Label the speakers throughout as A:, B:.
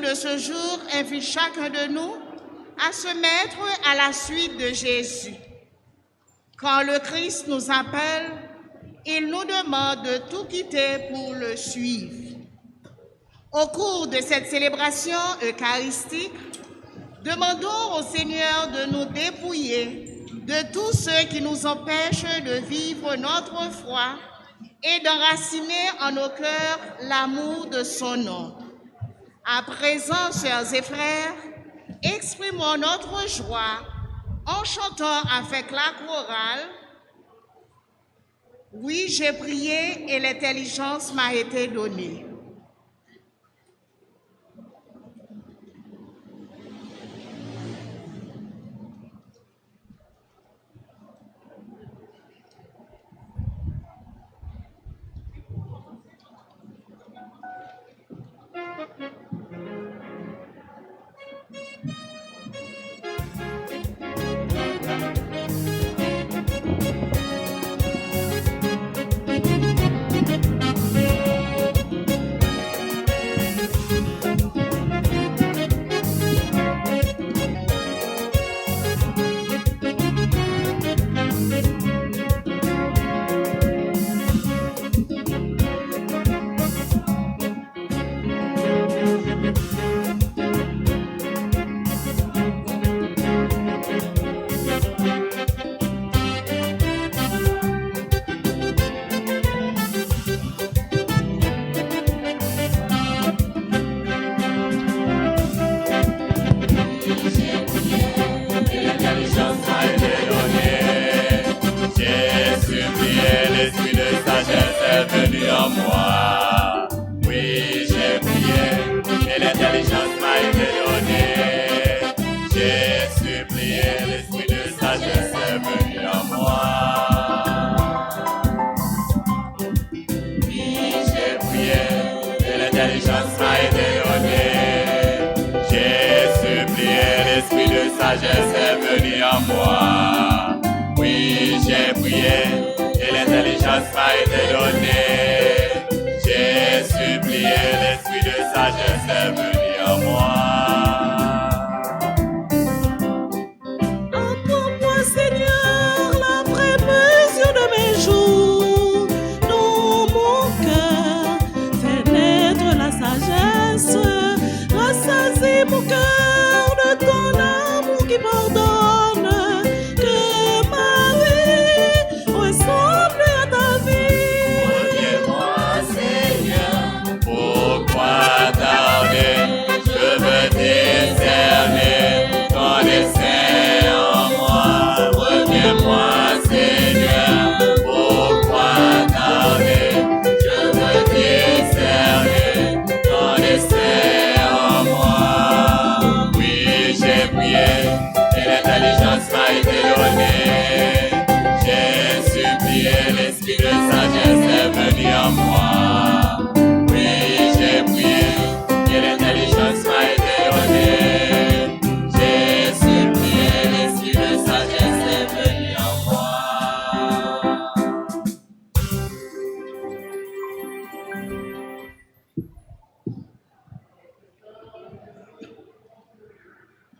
A: l'évangile de ce jour invite chacun de nous à se mettre à la suite de Jésus. Quand le Christ nous appelle, il nous demande de tout quitter pour le suivre. Au cours de cette célébration eucharistique, demandons au Seigneur de nous dépouiller de tout ce qui nous empêche de vivre notre foi et d'enraciner en nos cœurs l'amour de son nom. À présent, sœurs et frères, exprimons notre joie en chantant avec la chorale « Oui, j'ai prié et l'intelligence m'a été donnée ».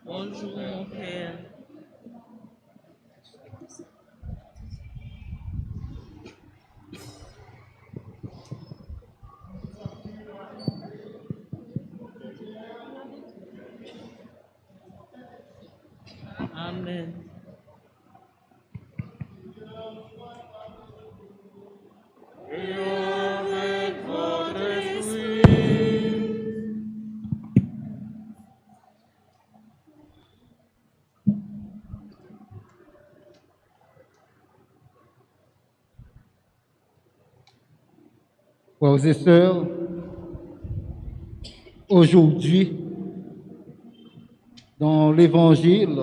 B: Bonjour mon Père. Amen.
C: Et avec votre esprit.
D: Frères et sœurs, aujourd'hui, dans l'Évangile,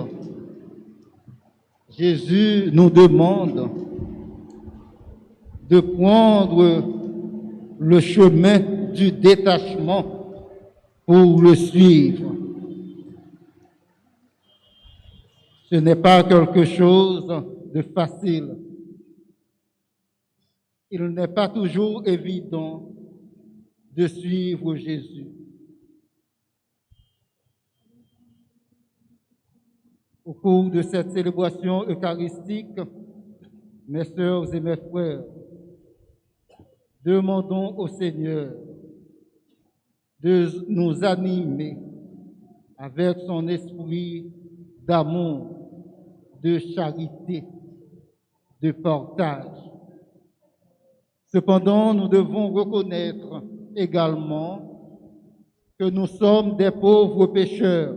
D: Jésus nous demande de prendre le chemin du détachement pour le suivre. Ce n'est pas quelque chose de facile. Il n'est pas toujours évident de suivre Jésus. Au cours de cette célébration eucharistique, mes sœurs et mes frères, demandons au Seigneur de nous animer avec son esprit d'amour, de charité, de partage. Cependant, nous devons reconnaître également que nous sommes des pauvres pécheurs.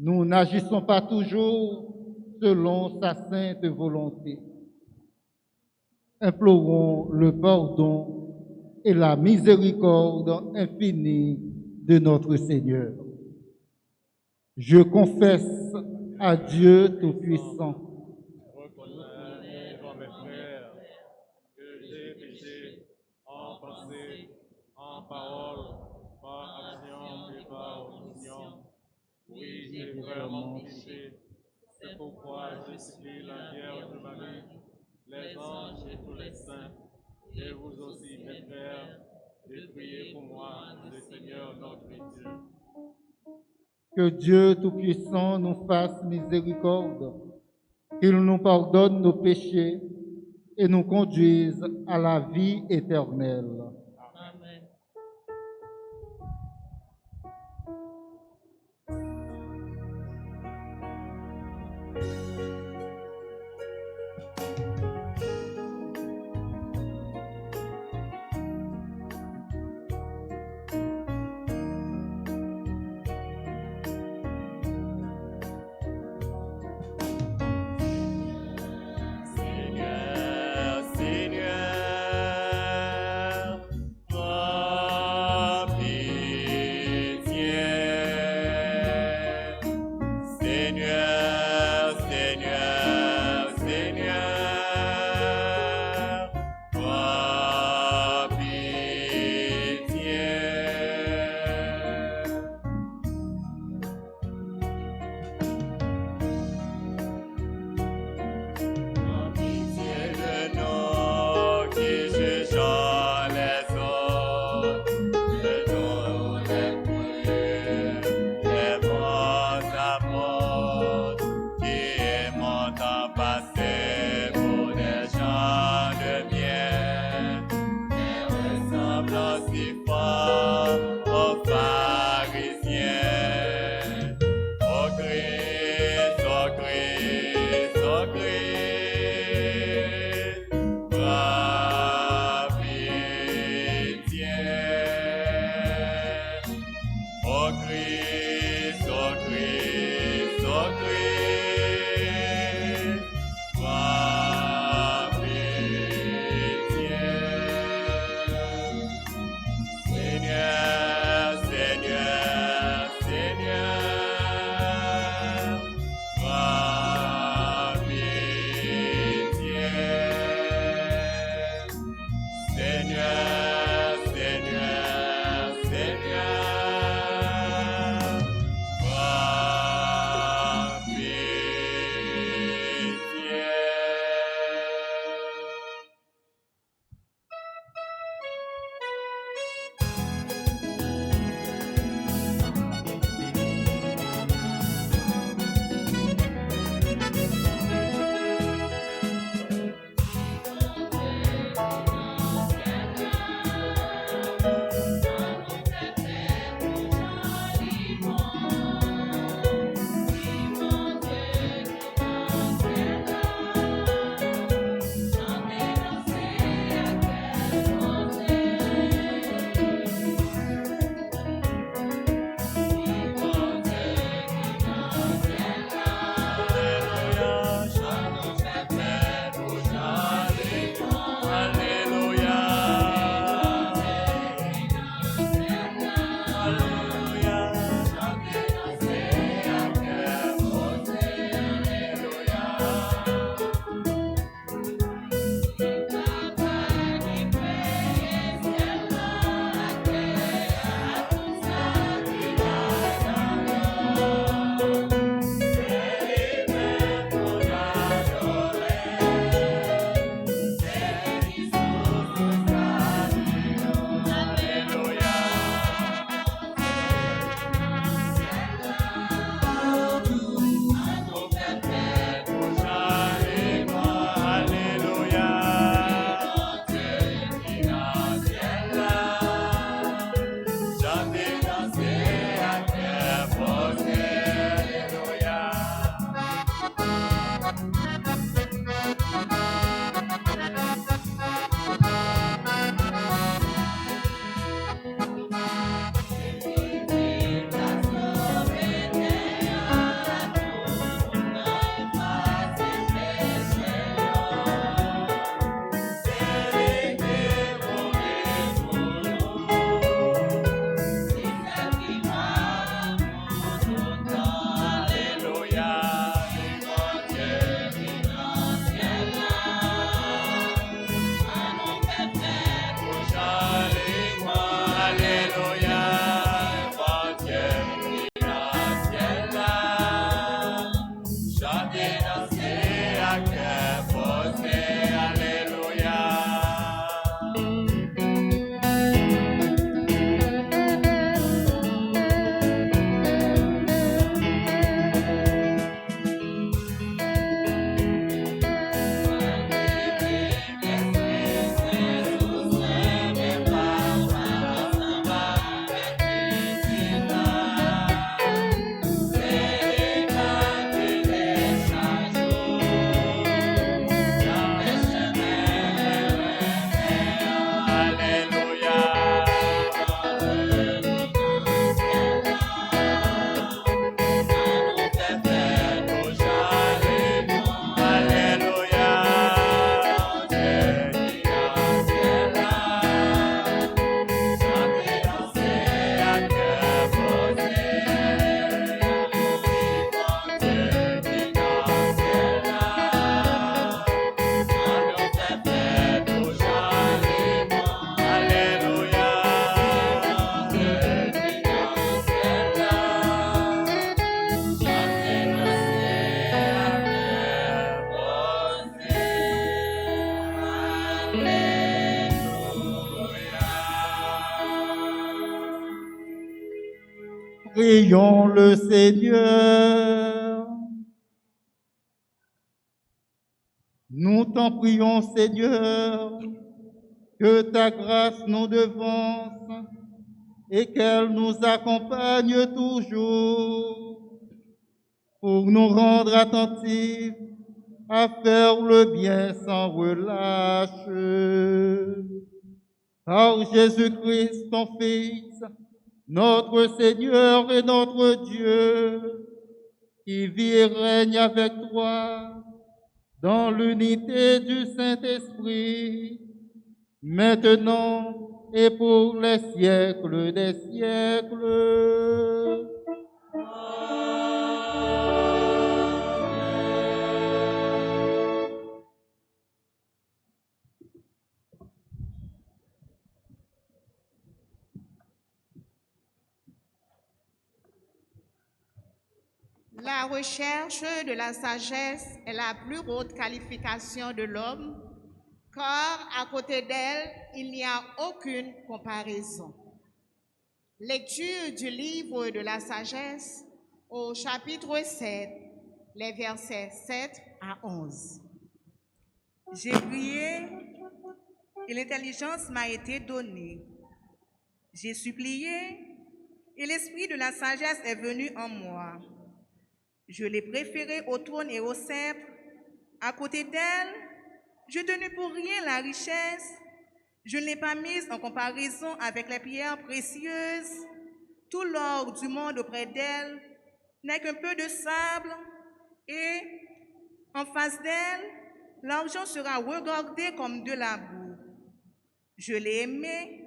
D: Nous n'agissons pas toujours selon sa sainte volonté. Implorons le pardon et la miséricorde infinie de notre Seigneur. Je confesse à Dieu Tout-Puissant
C: Reconnais devant mes frères que j'ai péché en pensée, en parole, par action et par omission. Oui, j'ai vraiment péché. C'est pourquoi je supplie la Vierge Marie, les anges et tous les saints, et vous aussi, mes frères, de prier pour moi, le Seigneur notre Dieu.
D: que Dieu Tout-Puissant nous fasse miséricorde, qu'il nous pardonne nos péchés et nous conduise à la vie éternelle.
B: Amen.
C: Seigneur, Seigneur, ma pitié. Seigneur, Seigneur, Seigneur, ma pitié. Pitié de nous qui jugeons les autres, de nous les purs, les bons apôtres, qui aimons tant passer pour des gens de bien, mais ressemblons si fort aux pharisiens. Au Christ, au Christ, au Christ, ma pitié. Au Christ, au Christ, au Christ, ma pitié. Seigneur, Seigneur, Seigneur, ma pitié. Seigneur, Seigneur, Seigneur, ma pitié.
D: Prions le Seigneur. Nous t'en prions, Seigneur, que ta grâce nous devance et qu'elle nous accompagne toujours pour nous rendre attentifs à faire le bien sans relâche. Par Jésus-Christ, ton Fils, notre Seigneur et notre Dieu, qui vit et règne avec toi dans l'unité du Saint-Esprit, maintenant et pour les siècles des siècles.
A: La recherche de la sagesse est la plus haute qualification de l'homme, car à côté d'elle, il n'y a aucune comparaison. Lecture du livre de la sagesse au chapitre 7, les versets 7 à 11.
E: J'ai prié et l'intelligence m'a été donnée. J'ai supplié et l'esprit de la sagesse est venu en moi. Je l'ai préférée au trône et au sceptre. À côté d'elle, je ne n'ai pour rien la richesse. Je ne l'ai pas mise en comparaison avec les pierres précieuses. Tout l'or du monde auprès d'elle n'est qu'un peu de sable. Et en face d'elle, l'argent sera regardé comme de la boue. Je l'ai aimée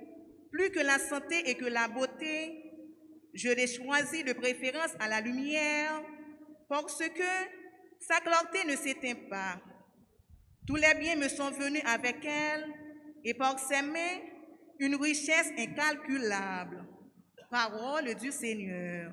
E: plus que la santé et que la beauté. Je l'ai choisie de préférence à la lumière, parce que sa clarté ne s'éteint pas. Tous les biens me sont venus avec elle, et par ses mains, une richesse incalculable. Parole du Seigneur.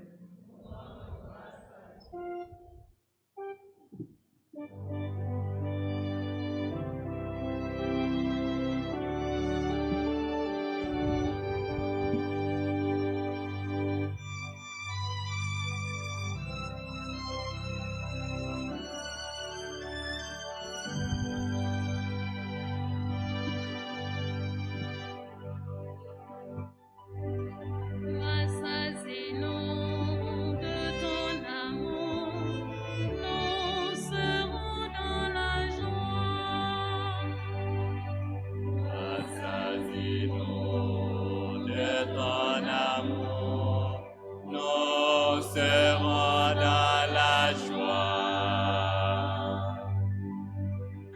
F: Rassasiez-nous de ton amour, nous serons dans la joie.
C: Rassasiez-nous de ton amour, nous serons dans la joie.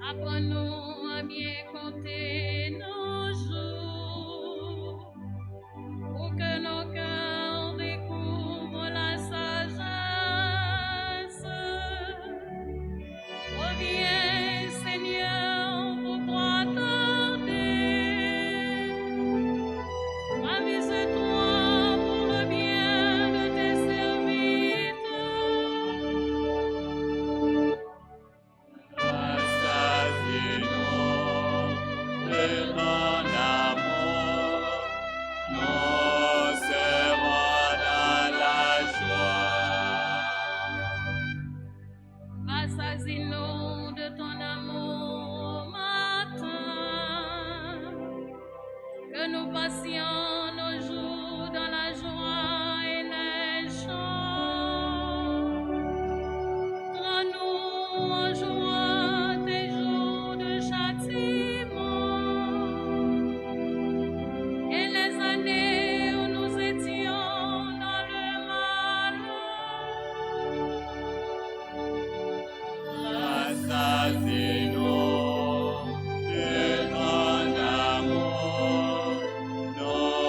F: Apprends-nous à bien compter nos jours, pour que nos cœurs découvrent la sagesse. Reviens, Seigneur, pourquoi tarder? Avise-toi pour le bien de tes serviteurs.
C: Rassasiez-nous de ton amour, nous serons dans la joie.
F: Rassasie-nous de ton amour matin, que nous passions nos jours dans la joie et les chants. Rends-nous en joie tes jours de châtiment et les années où nous étions dans le malheur.
C: Rassasiez-nous de ton amour, nous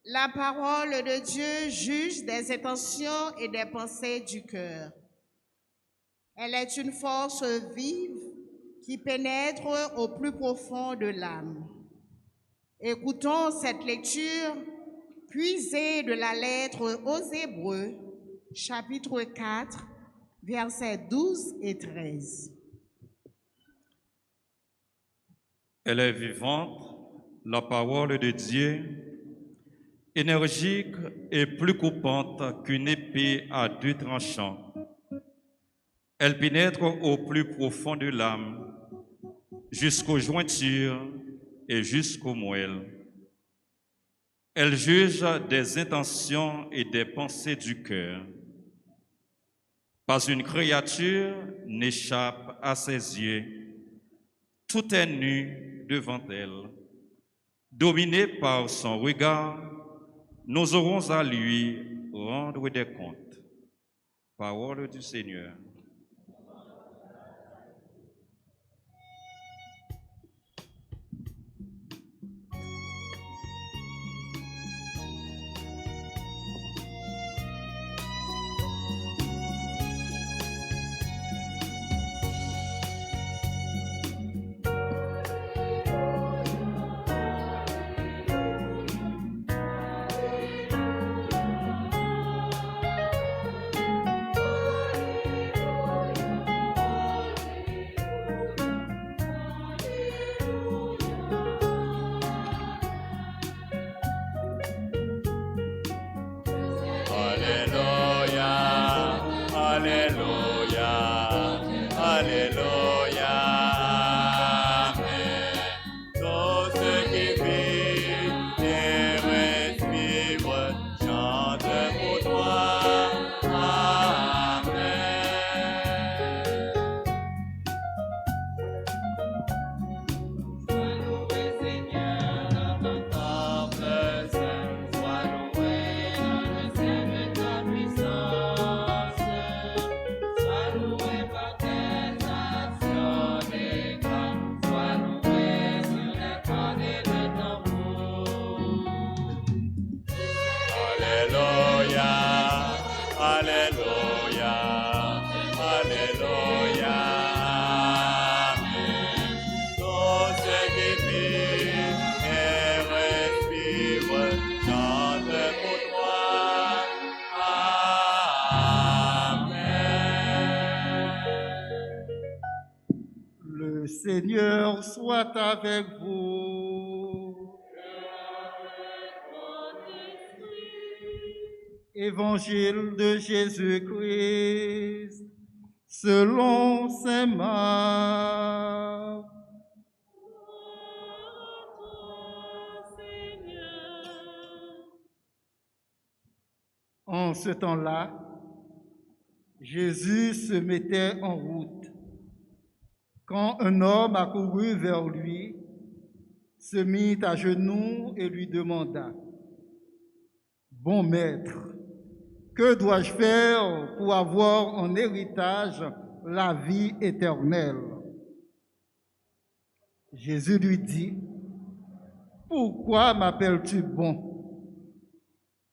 A: La parole de Dieu juge des intentions et des pensées du cœur. Elle est une force vive qui pénètre au plus profond de l'âme. Écoutons cette lecture puisée de la lettre aux Hébreux, chapitre 4, versets 12 et 13.
C: Elle est vivante, la parole de Dieu, énergique et plus coupante qu'une épée à deux tranchants. Elle pénètre au plus profond de l'âme, jusqu'aux jointures et jusqu'aux moelles. Elle juge des intentions et des pensées du cœur. Pas une créature n'échappe à ses yeux. Tout est nu devant elle. Dominé par son regard, nous aurons à lui rendre des comptes. Parole du Seigneur.
D: Le Seigneur soit avec vous. Évangile de Jésus-Christ selon saint Marc. En ce temps-là, Jésus se mettait en route. Quand un homme accourut vers lui, se mit à genoux et lui demanda: « Bon maître, que dois-je faire pour avoir en héritage la vie éternelle ?» Jésus lui dit: « Pourquoi m'appelles-tu bon?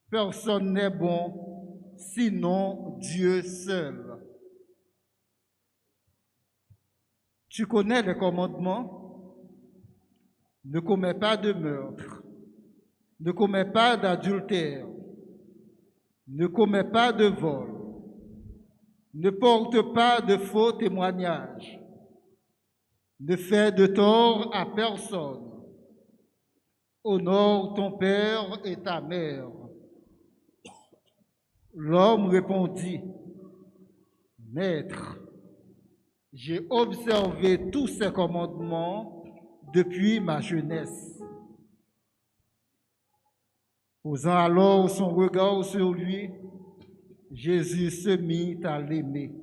D: Personne n'est bon, sinon Dieu seul. Tu connais les commandements? Ne commets pas de meurtre, ne commets pas d'adultère, ne commets pas de vol, ne porte pas de faux témoignages, ne fais de tort à personne, honore ton père et ta mère. » L'homme répondit: « Maître, j'ai observé tous ces commandements depuis ma jeunesse. » Posant alors son regard sur lui, Jésus se mit à l'aimer.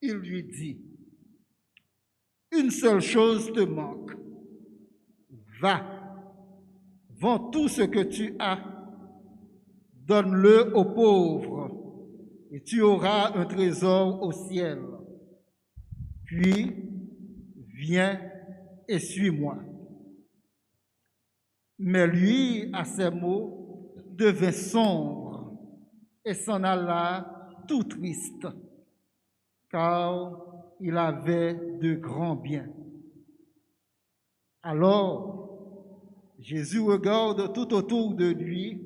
D: Il lui dit: « Une seule chose te manque. Va, vends tout ce que tu as, donne-le aux pauvres, et tu auras un trésor au ciel. Puis, viens et suis-moi. » Mais lui, à ces mots, devint sombre et s'en alla tout triste, car il avait de grands biens. Alors, Jésus regarde tout autour de lui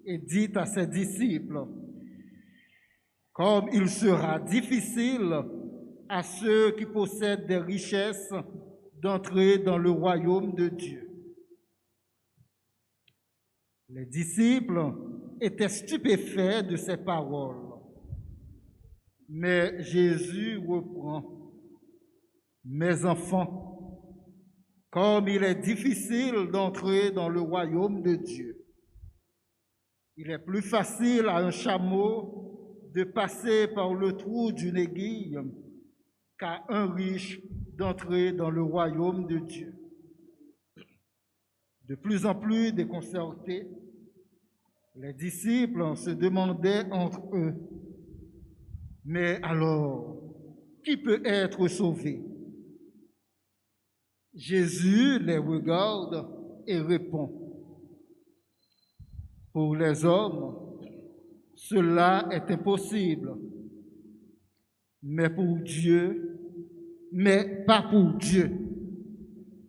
D: et dit à ses disciples, « Comme il sera difficile à ceux qui possèdent des richesses d'entrer dans le royaume de Dieu. » Les disciples étaient stupéfaits de ces paroles. Mais Jésus reprend, « Mes enfants, comme il est difficile d'entrer dans le royaume de Dieu, il est plus facile à un chameau de passer par le trou d'une aiguille qu'à un riche d'entrer dans le royaume de Dieu. » De plus en plus déconcertés, les disciples se demandaient entre eux, « Mais alors, qui peut être sauvé ?» Jésus les regarde et répond, « Pour les hommes, cela est impossible, mais pas pour Dieu,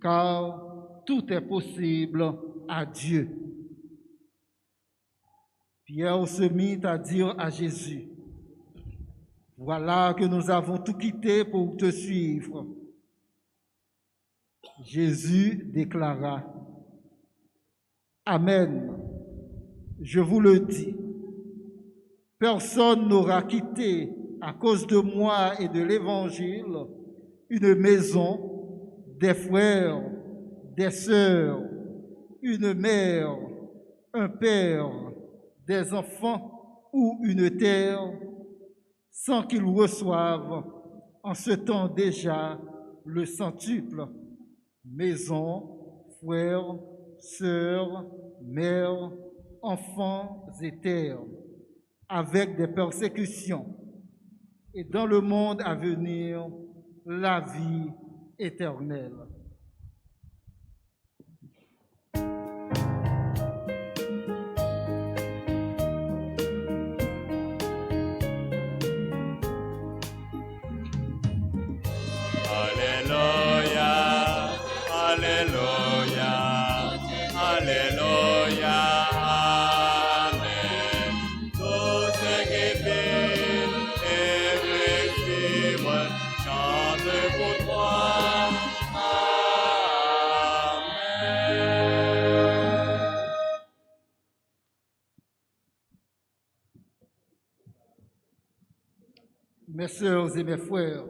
D: car tout est possible à Dieu. » Pierre se mit à dire à Jésus, « Voilà que nous avons tout quitté pour te suivre. » Jésus déclara, « Amen, je vous le dis, personne n'aura quitté à cause de moi et de l'Évangile une maison, des frères, des sœurs, une mère, un père, des enfants ou une terre, sans qu'ils reçoivent en ce temps déjà le centuple, maison, frères, sœurs, mères, enfants et terres, avec des persécutions, et dans le monde à venir, la vie éternelle. Mes sœurs et mes frères,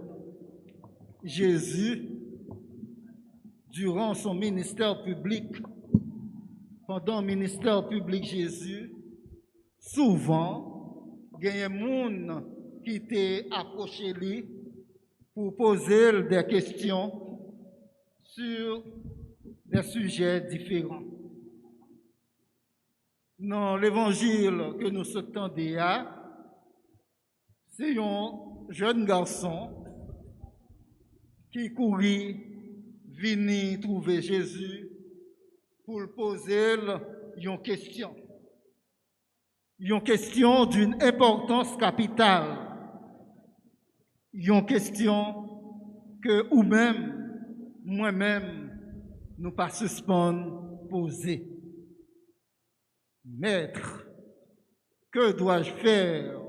D: Jésus, durant son ministère public, pendant le ministère public Jésus, souvent, il y a des gens qui étaient approchés lui pour poser des questions sur des sujets différents. Dans l'évangile que nous sortons déjà, c'est un jeune garçon qui courit, venir trouver Jésus pour poser une question. Une question d'une importance capitale. Une question que ou-même, moi-même, nous pas suspendre poser. Maître, que dois-je faire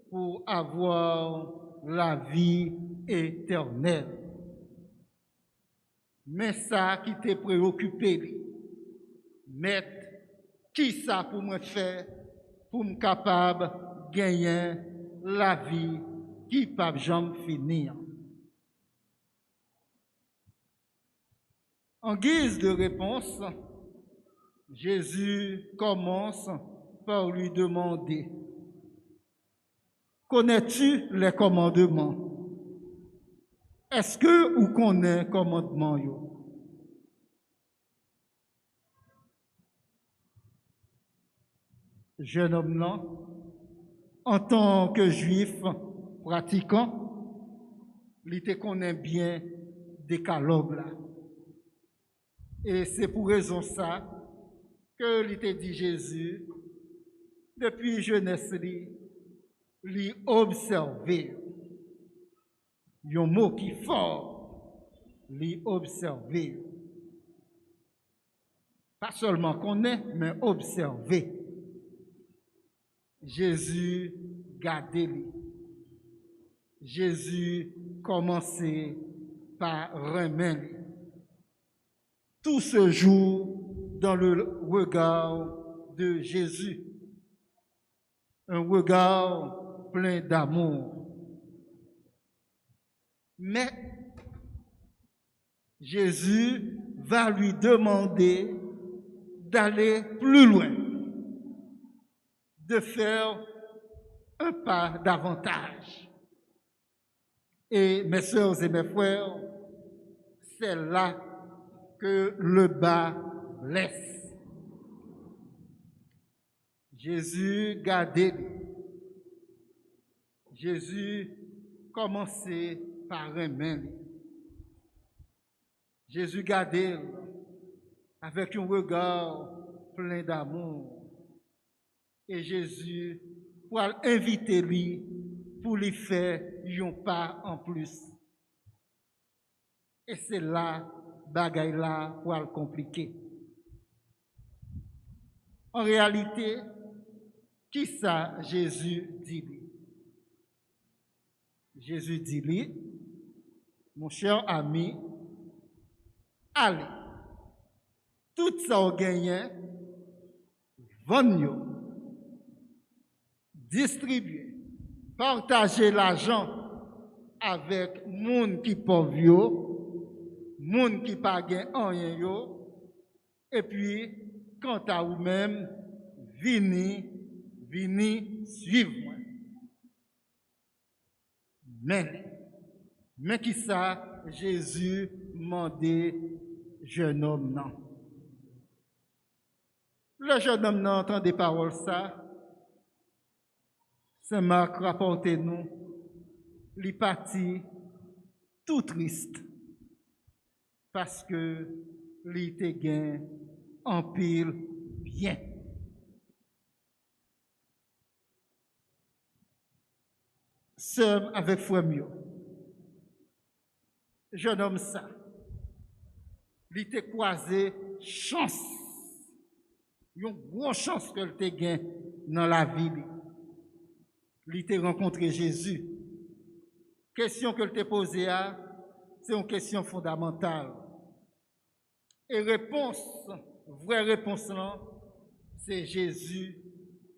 D: pour avoir la vie éternelle? Mais ça qui t'est préoccupé, maître, qui ça pour me faire pour me capable de gagner la vie qui ne peut jamais finir? En guise de réponse, Jésus commence par lui demander, « Connais-tu les commandements? Est-ce que vous connaissez les commandements? » Jeune homme-là, en tant que juif pratiquant, il te connaît bien décalogue là. Et c'est pour raison ça que l'était dit Jésus, depuis jeunesse, lui observer. Un mot qui est fort, lui observer. Pas seulement connaître, mais observer. Jésus gardait lui. Jésus commençait par remettre. Tout se joue dans le regard de Jésus. Un regard plein d'amour. Mais Jésus va lui demander d'aller plus loin, de faire un pas davantage. Et mes sœurs et mes frères, c'est là que le bas blesse. Jésus gardait. Jésus commençait par aimer. Jésus gardait avec un regard plein d'amour. Et Jésus pour inviter lui pour lui faire un pas en plus. Et c'est là, bagaille là, pour le compliquer. En réalité, qui ça Jésus dit lui? Jésus dit lui, mon cher ami, allez, tout ça au gagné, vendez, distribuez, partagez l'argent avec moun qui pauvre, moun qui pas gain rien yo, et puis quant à vous-même, venez suivre moi. Mais qui ça Jésus mandé jeune homme non. Le jeune homme non entend des paroles ça. Saint Marc rapporte nous, il parti tout triste parce que il était gain en pile bien. Seul avec frère mieux. Jeune homme ça, il était croisé chance, une grosse chance que il était gain dans la vie. Il t'a rencontré Jésus. Question que t'a posée, c'est une question fondamentale. Et réponse, vraie réponse là, c'est Jésus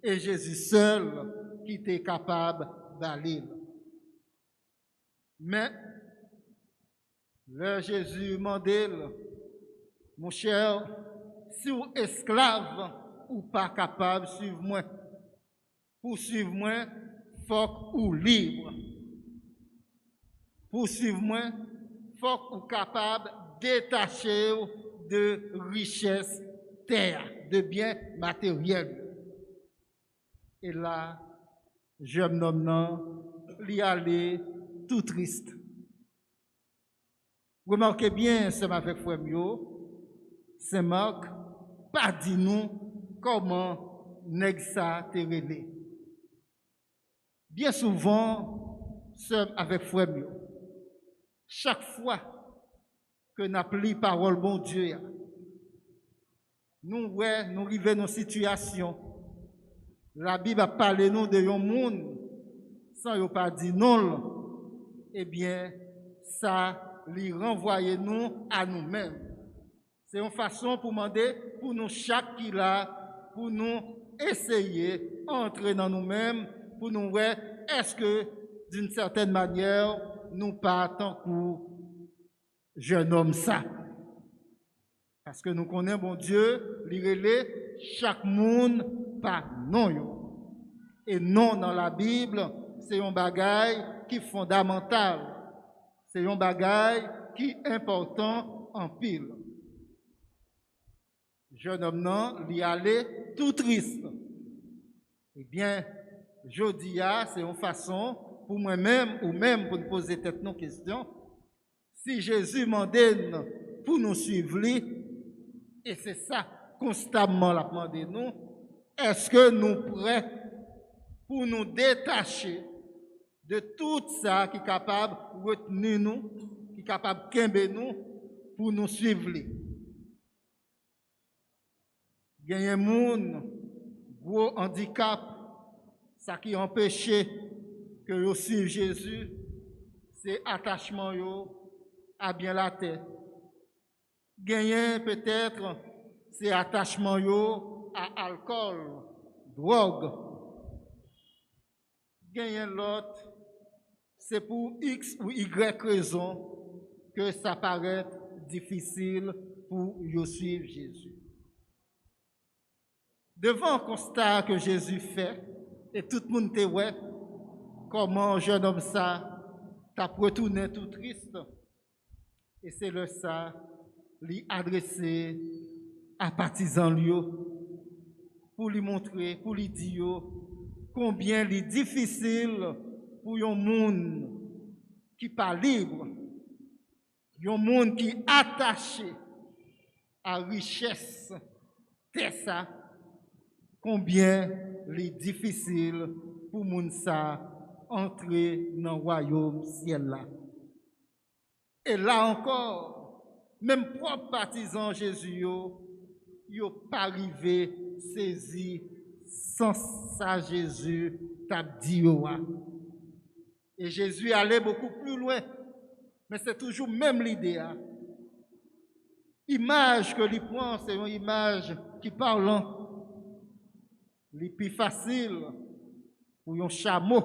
D: et Jésus seul qui était capable d'aller. Mais le Jésus mandé, mon cher, si vous esclave ou pas capable, suivez-moi. Pour suivre moi, faut ou libre. Pour suivre moi, faut ou capable détacher de richesse terre, de biens matériels. Et là, jeune homme non, lui allait tout triste. Remarquez bien, c'est avec frère Mio, c'est Marc, pas dit nous comment nèg ça te relé. Bien souvent, c'est avec frère Mio. Chaque fois que nous appelons parole bon Dieu, nous arrivons dans une situation. La Bible a parlé nous de un monde sans ne pas dire non. Eh bien, ça lui renvoie nous à nous-mêmes. C'est une façon pour demander, pour nous chaque qui là, pour nous essayer d'entrer dans nous-mêmes, pour nous voir, est-ce que d'une certaine manière, nous partons pour jeune homme ça. Parce que nous connaissons bon Dieu, il relève chaque monde par non. Et non dans la Bible, c'est un bagage qui est fondamental. C'est un bagage qui est important en pile. Jeune homme non, il allait tout triste. Eh bien, je dis c'est une façon pour moi-même ou même pour nous poser tête nos questions. Si Jésus m'en donne pour nous suivre, et c'est ça, constamment la demandé nous, est-ce que nous prêts pour nous détacher de tout ça qui est capable de retenir nous, qui est capable de kembe nous, pour nous suivre. Il y a un monde, gros handicap, ça qui empêche que vous suivez Jésus, c'est attachement à bien la terre. Gagner peut-être c'est attachement à alcool, drogue. Gagner l'autre, c'est pour X ou Y raison que ça paraît difficile pour y suivre Jésus. Devant le constat que Jésus fait, et tout le monde te voit comment un jeune homme ça t'a retourné tout triste, et c'est le ça lui adresser à partisans lui pour lui montrer, pour lui dire combien il est difficile pour un monde qui pas libre, un monde qui est attaché à la richesse, c'est ça, combien il est difficile pour moun ça entrer dans le royaume ciel là. Et là encore, même propre partisans Jésus yo pas arrivé saisi sans ça Jésus t'a dit. Et Jésus allait beaucoup plus loin, mais c'est toujours même l'idée. Image que l'il prend, c'est une image qui parle. Le plus facile pour un chameau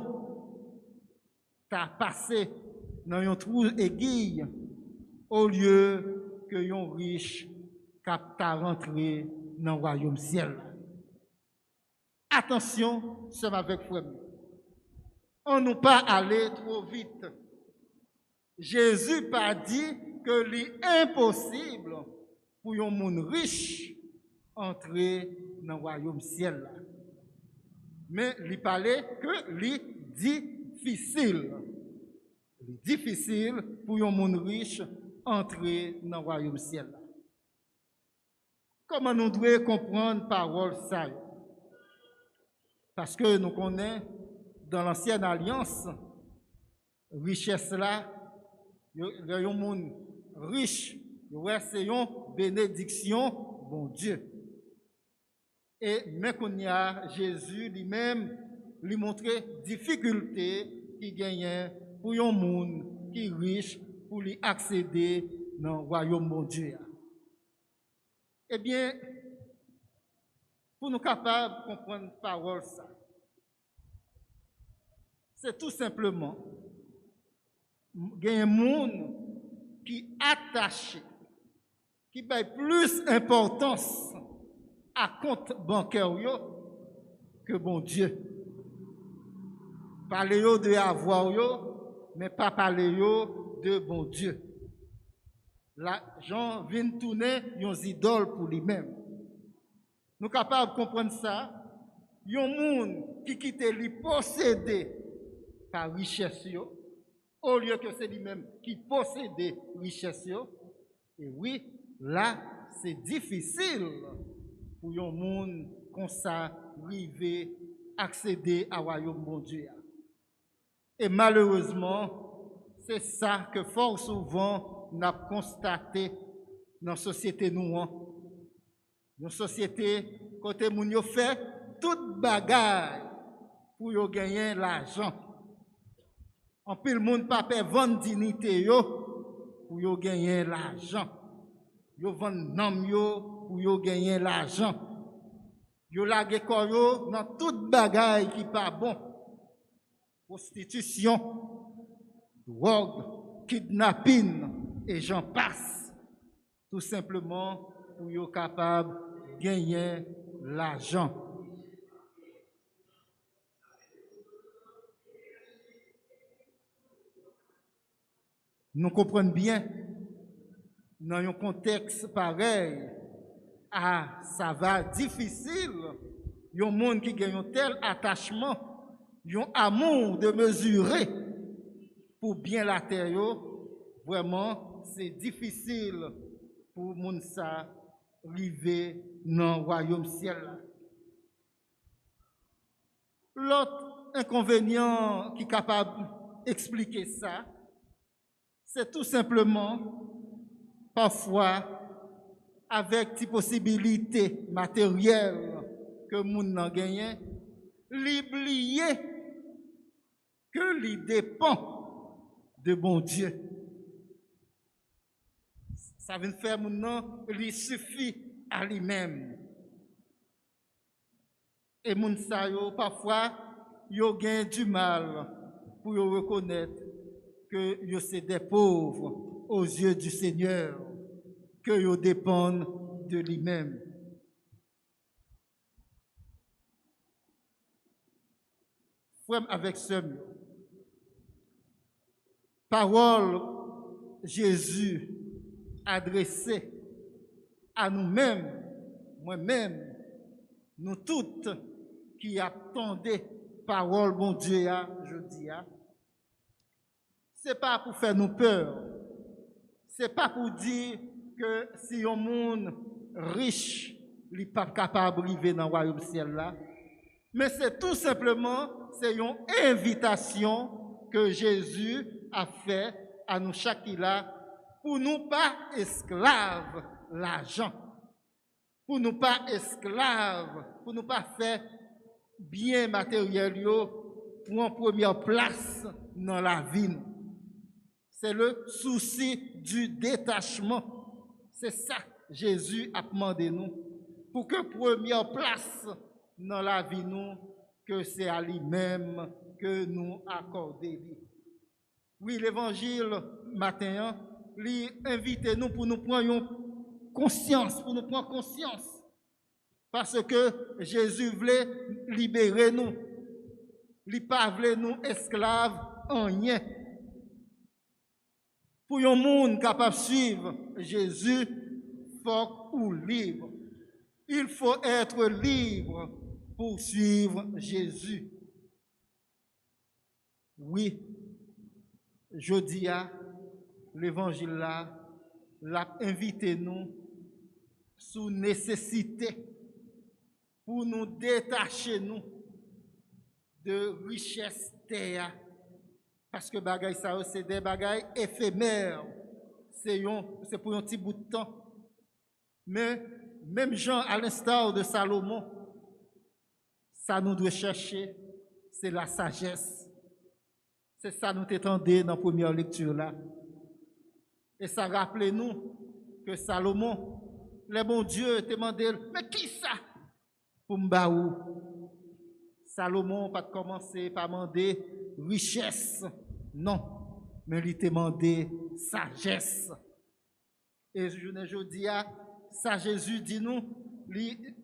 D: t'a passé dans un trou aiguille au lieu que un riche t'a rentré dans le royaume ciel. Attention, c'est avec frère. On ne pas aller trop vite. Jésus pas dit que l'impossible pour un monde riche entrer dans le royaume ciel. Mais il parlait que c'est difficile. Difficile pour un monde riche entrer dans le royaume ciel. Comment nous devons comprendre parole ça? Parce que nous connaissons dans l'ancienne alliance, richesse là, il y a un monde riche, c'est une bénédiction, bon Dieu. Et maintenant, Jésus lui-même lui montrait difficulté qui gagnait pour un monde qui est riche pour lui accéder dans le royaume de Dieu. Eh bien, pour nous capables de comprendre la parole, ça, c'est tout simplement un monde qui est attaché, qui donne plus d'importance à compte bancaire que bon Dieu. Parlez de avoir, mais pas parler de bon Dieu. L'argent vient tourner une idole pour lui-même. Nous sommes capables de comprendre ça. Il y a un monde qui quitte lui posséder par richesse, au lieu que c'est lui-même qui possède richesse. Et oui, là, c'est difficile pour un monde comme ça arriver accéder au royaume de Dieu. Et malheureusement, c'est ça que fort souvent on a constaté dans la société nous. Dans la société, côté moun yo fait toute bagaille pour yo gagner l'argent. En pile monde pas peut vendre dignité pour yo gagner l'argent. Yo vend nom pour yo gagner l'argent. Yo lage koyo dans toute bagaille qui pas bon. Prostitution, drogue, kidnapping et j'en passe. Tout simplement pour être capable de gagner l'argent. Nous comprenons bien, dans un contexte pareil, ça va difficile, il y a un monde qui gagne un tel attachement, un amour de mesurer pour bien la terre, vraiment, c'est difficile pour moun ça arriver dans le royaume ciel. L'autre inconvénient qui est capable d'expliquer ça, c'est tout simplement, parfois, avec des possibilités matérielles que moun nan gagné, l'oublier que l'il dépend de bon Dieu. Ça veut faire moun nan, il suffit à lui-même. Et moun sa yo, parfois, yo gain du mal pour yo reconnaître que yo c'est des pauvres aux yeux du Seigneur, que yo dépendent de lui-même. Frère avec sœur, parole Jésus adressée à nous-mêmes, moi-même, nous toutes qui attendons parole bon Dieu, je dis, c'est pas pour faire nous peur, c'est pas pour dire que si un monde riche, il n'est pas capable d'arriver dans le royaume ciel là, mais c'est tout simplement c'est une invitation que Jésus a fait à nous chacun pour nous pas esclaves l'argent, pour nous pas esclaves, pour nous pas faire bien matériel pour en première place dans la vie. C'est le souci du détachement. C'est ça Jésus a demandé nous pour que première place dans la vie nous que c'est à lui-même que nous accordons. Oui, l'évangile matin, lui invite nous pour nous prendre conscience, pour nous prendre conscience. Parce que Jésus voulait libérer nous. Il ne pas voulait nous esclaves en rien. Pour un monde capable de suivre Jésus, il faut ou libre. Il faut être libre pour suivre Jésus. Oui, je dis à l'évangile là, l'a invité nous sous nécessité pour nous détacher nous de richesse terre. Parce que bagay ça c'est des bagailles éphémères. C'est pour un petit bout de temps. Mais même Jean, à l'instar de Salomon, ça nous doit chercher, c'est la sagesse. C'est ça nous t'étendons dans la première lecture là. Et ça rappelle nous que Salomon, le bon Dieu te demandé, mais qui ça pour m'baou? Salomon pas commencer par demander richesse, non, mais il te demandé sagesse. Et je dis ça Jésus dit nous,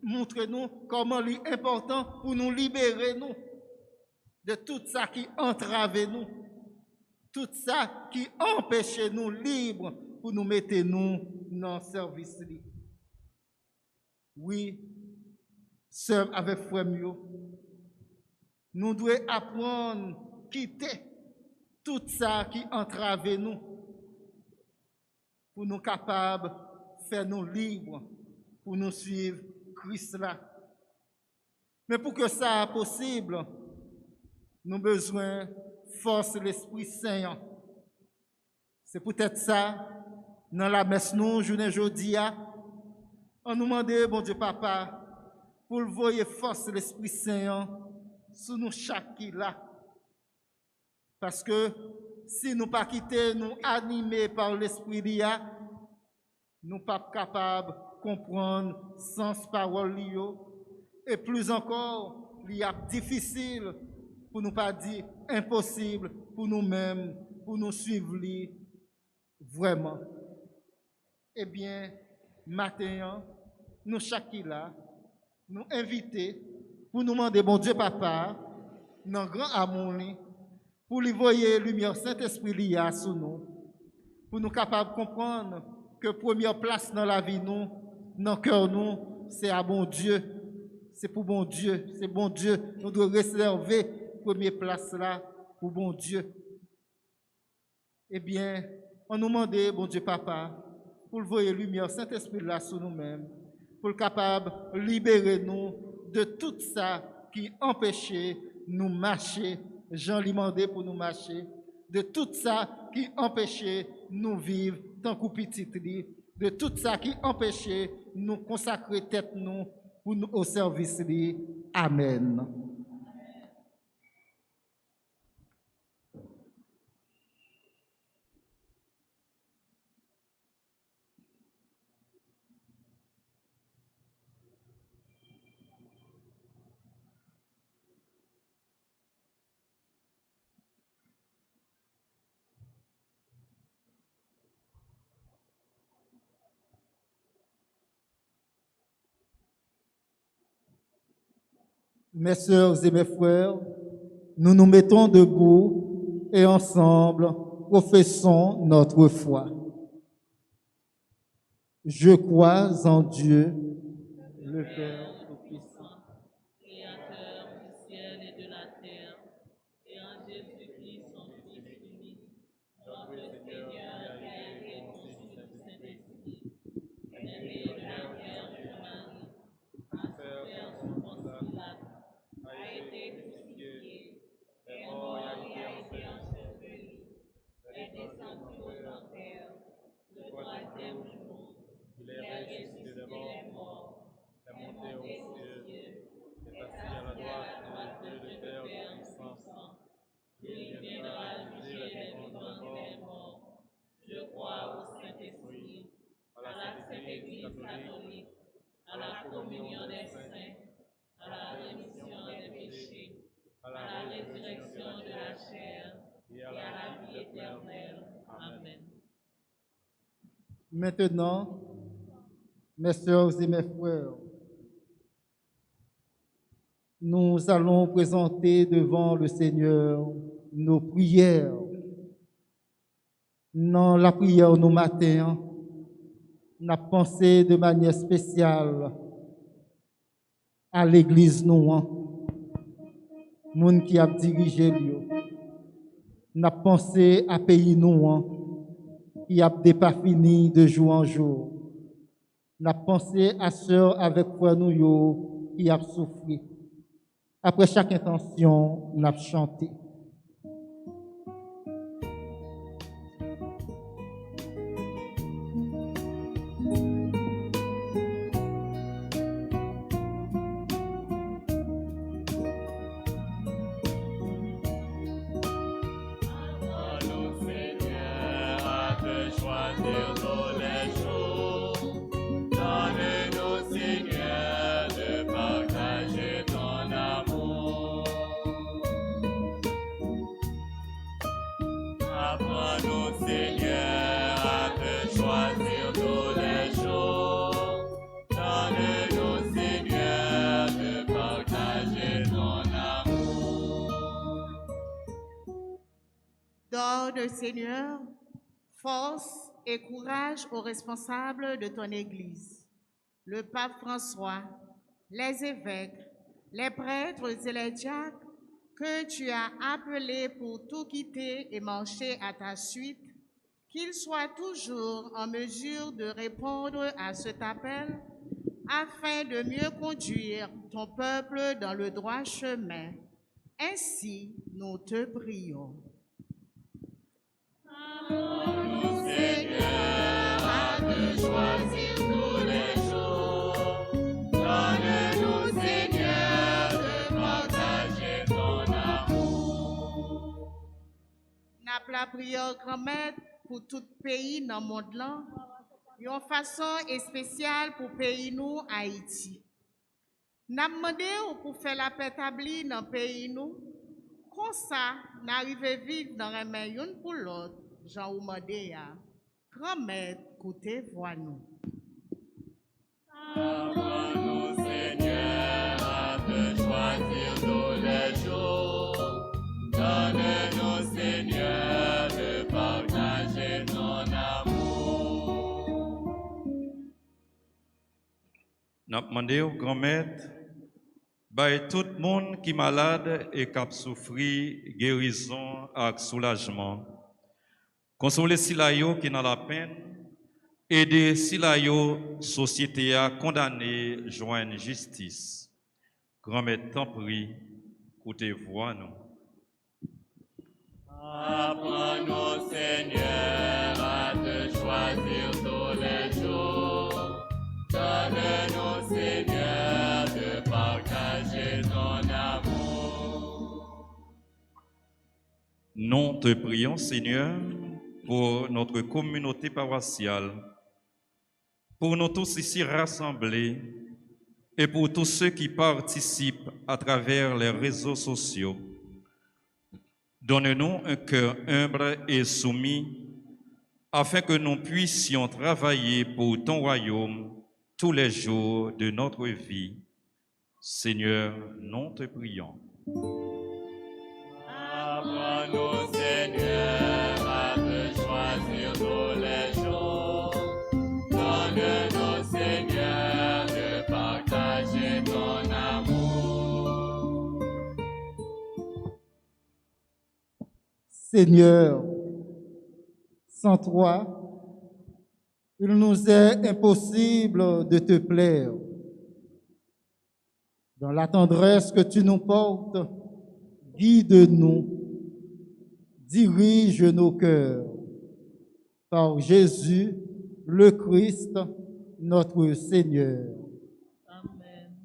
D: montre nous comment il est important pour nous libérer nous de tout ça qui entrave nous, tout ça qui empêche nous libres pour nous mettre nous dans le service. Oui, sœurs avec frère nous devons apprendre à quitter tout ça qui entrave nous pour nous capables de faire nous libres, pour nous suivre Christ là. Mais pour que ça soit possible, nous avons besoin de force de l'Esprit Saint. C'est peut-être ça, dans la messe, nous, jeudi, on nous demande, bon Dieu Papa, pour le voyer force de l'Esprit Saint sur nous chaque là. Parce que si nous pas quitter, nous animés par l'Esprit d'Ia, nous pas capables de comprendre sens parole et plus encore, il y a difficile pour nous pas dire impossible pour nous-mêmes, pour nous suivre vraiment. Eh bien, maintenant, nous chacun là, nous inviter pour nous demander, bon Dieu Papa, dans grand amour, pour lui voyer lumière Saint-Esprit lié sur nous, pour nous capables de comprendre que première place dans la vie, nous, dans le cœur, nous, c'est à bon Dieu. C'est pour bon Dieu. C'est bon Dieu. Nous devons réserver première place là pour bon Dieu. Eh bien, on nous demande, bon Dieu Papa, pour le voyer lumière Saint-Esprit là sur nous-mêmes, pour capable libérer nous de tout ça qui empêchait nous marcher, Jean lui demandé pour nous marcher, de tout ça qui empêchait nous vivre tant que petit li, de tout ça qui empêchait nous consacrer tête nous pour nous au service li. Amen. Mes sœurs et mes frères, nous nous mettons debout et ensemble professons notre foi. Je crois en Dieu, le Père
B: Tout-Puissant, Créateur du ciel et de la terre, et en Jésus-Christ, son Fils unique, notre Seigneur qui a été conçu du Saint-Esprit, né de la Vierge Marie, a souffert sous Ponce Pilate, a été crucifié, est mort et a été enseveli, est descendu aux enfers, le troisième jour, il est ressuscité des morts, est monté aux cieux, est assis à la droite de Dieu le Père Tout-Puissant. Il viendra juger les vivants et les morts. Je crois au Saint-Esprit, à la Sainte Église catholique, à la communion des saints, à la rémission des péchés, à la résurrection de la chair et à la vie éternelle. Amen.
D: Maintenant, mes sœurs et mes frères, nous allons présenter devant le Seigneur nos prières. Dans la prière nos matins, on a pensé de manière spéciale à l'Église Noire, monde qui a dirigé lieu. On a pensé à pays Noir qui a pas fini de jour en jour. On a pensé à sœur avec foi nous qui a souffert. Après chaque intention, on a chanté.
A: Donne, Seigneur, force et courage aux responsables de ton Église, le pape François, les évêques, les prêtres et les diacres que tu as appelés pour tout quitter et marcher à ta suite, qu'ils soient toujours en mesure de répondre à cet appel afin de mieux conduire ton peuple dans le droit chemin. Ainsi, nous te prions.
G: Nous, Seigneur, à te choisir tous les jours. Donne-nous, Seigneur, de partager ton amour.
A: N'a la prière grand-mère pour tout pays dans le monde là, une façon spéciale pour pays nous Haïti. N'a demandé pour faire la paix établie dans le pays nous, comme ça, n'arrive vivre dans un main une pour l'autre. Jean ou Mandéa, grand-mère, écoutez, voix nous.
G: Apprends-nous, Seigneur, à te choisir tous les jours. Donne-nous, Seigneur, de partager ton amour.
H: N'a demandé au grand-maître, by tout le monde qui est malade et qui a souffert guérison et soulagement. Consolez si la yo qui dans la peine, Aider si la yo société a condamné joindre justice. Grand-mère t'en prie, écoutez voix nous.
G: Apprends-nous, Seigneur, à te choisir tous les jours. Donne-nous, Seigneur, de partager ton amour.
H: Nous te prions, Seigneur, pour notre communauté paroissiale, pour nous tous ici rassemblés et pour tous ceux qui participent à travers les réseaux sociaux. Donne-nous un cœur humble et soumis afin que nous puissions travailler pour ton royaume tous les jours de notre vie. Seigneur, nous te prions.
G: Apprends-nous, Seigneur, à te choisir tous les jours. Donne-nous, Seigneur, de partager ton amour.
D: Seigneur, sans toi, il nous est impossible de te plaire. Dans la tendresse que tu nous portes, guide-nous, dirige nos cœurs. Par Jésus, le Christ, notre Seigneur.
B: Amen.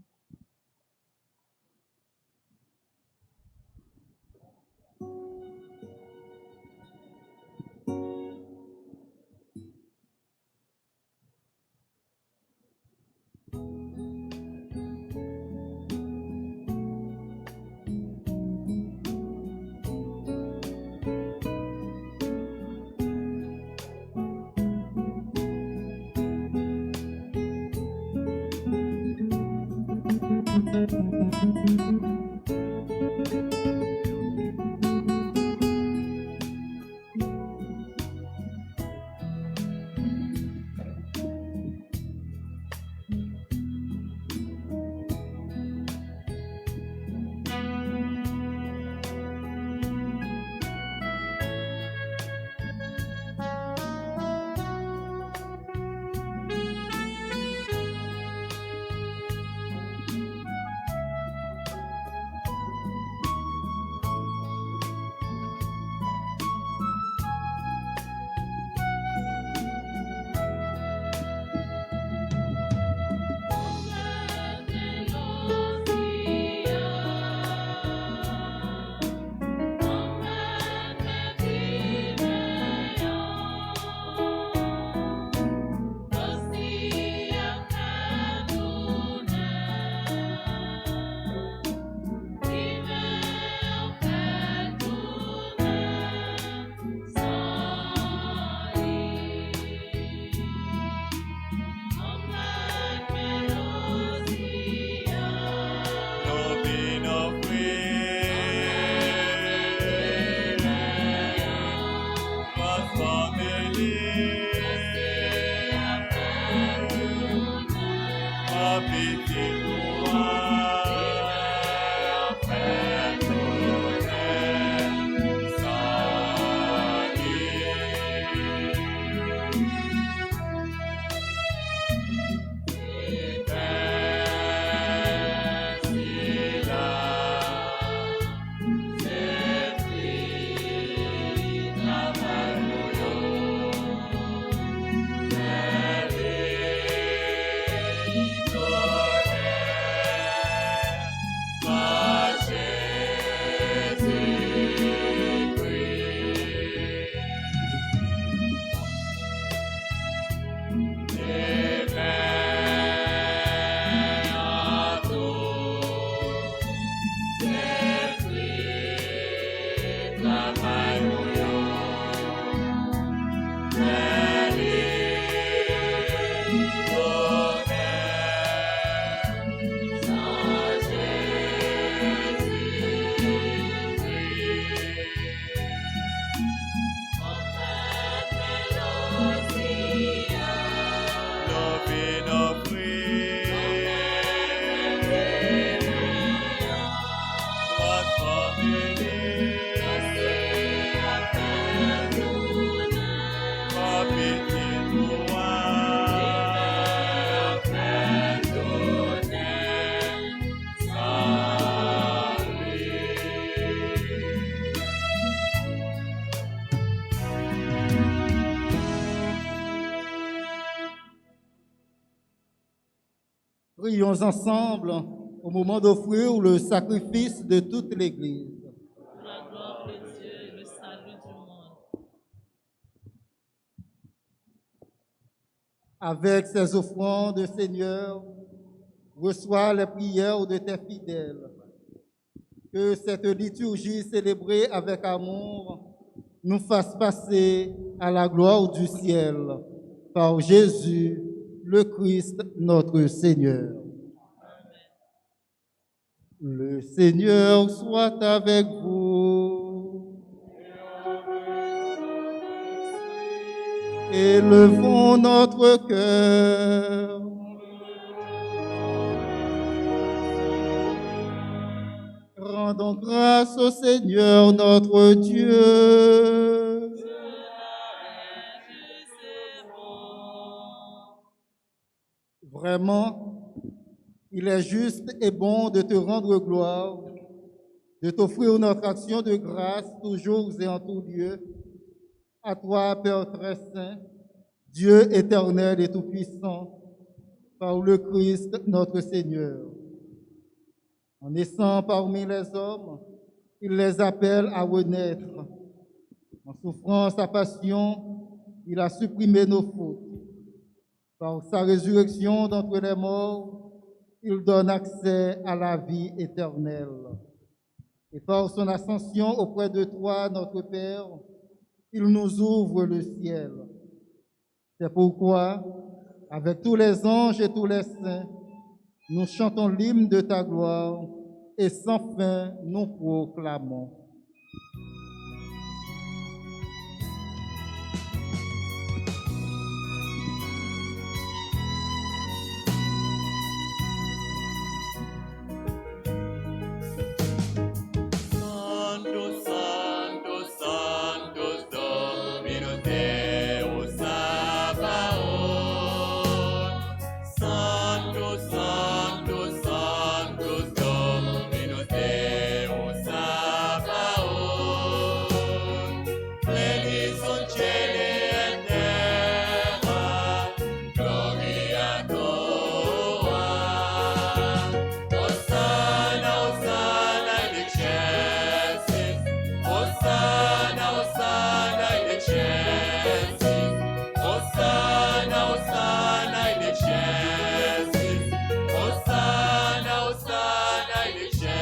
D: Prions ensemble au moment d'offrir le sacrifice de toute l'Église.
B: Pour la gloire de Dieu et le salut du monde.
D: Avec ces offrandes, Seigneur, reçois les prières de tes fidèles. Que cette liturgie célébrée avec amour nous fasse passer à la gloire du ciel par Jésus, le Christ, notre Seigneur. Le Seigneur soit avec vous. Élevons notre cœur. Rendons grâce au Seigneur notre Dieu. Vraiment, il est juste et bon de te rendre gloire, de t'offrir notre action de grâce toujours et en tout lieu. À toi, Père très saint, Dieu éternel et tout-puissant, par le Christ notre Seigneur. En naissant parmi les hommes, il les appelle à renaître. En souffrant sa passion, il a supprimé nos fautes. Par sa résurrection d'entre les morts, il donne accès à la vie éternelle. Et par son ascension auprès de toi, notre Père, il nous ouvre le ciel. C'est pourquoi, avec tous les anges et tous les saints, nous chantons l'hymne de ta gloire et sans fin nous proclamons.
G: Santos, Santos, Santos, Dominus Deus Sabaoth. Santos, Santos, Santos, Dominus Deus Sabaoth. Pleni sunt cieli et terra, gloria tua. Hosanna, Hosanna in excelsis. Hosanna, Hosanna in excelsis. Hosanna, Hosanna in excelsis. Hosanna, Hosanna in excelsis.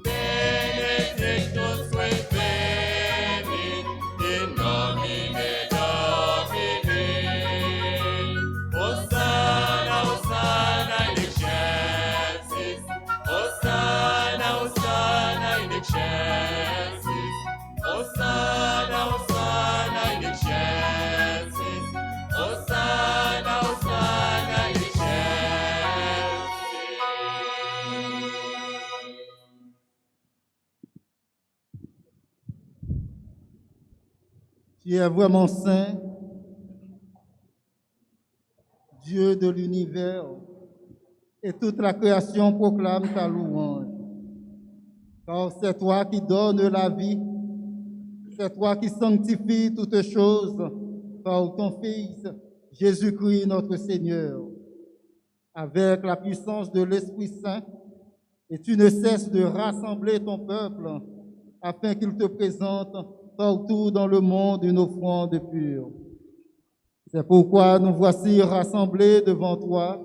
G: Benedictus sui venit in nomine Domini. Hosanna, Hosanna in excelsis. Hosanna, Hosanna in excelsis. Hosanna, Hosanna in excelsis. Hosanna, Hosanna in excelsis.
D: Tu es vraiment saint, Dieu de l'univers, et toute la création proclame ta louange. Car c'est toi qui donnes la vie, c'est toi qui sanctifies toutes choses par ton Fils, Jésus-Christ notre Seigneur. Avec la puissance de l'Esprit Saint, et tu ne cesses de rassembler ton peuple afin qu'il te présente partout dans le monde une offrande pure. C'est pourquoi nous voici rassemblés devant toi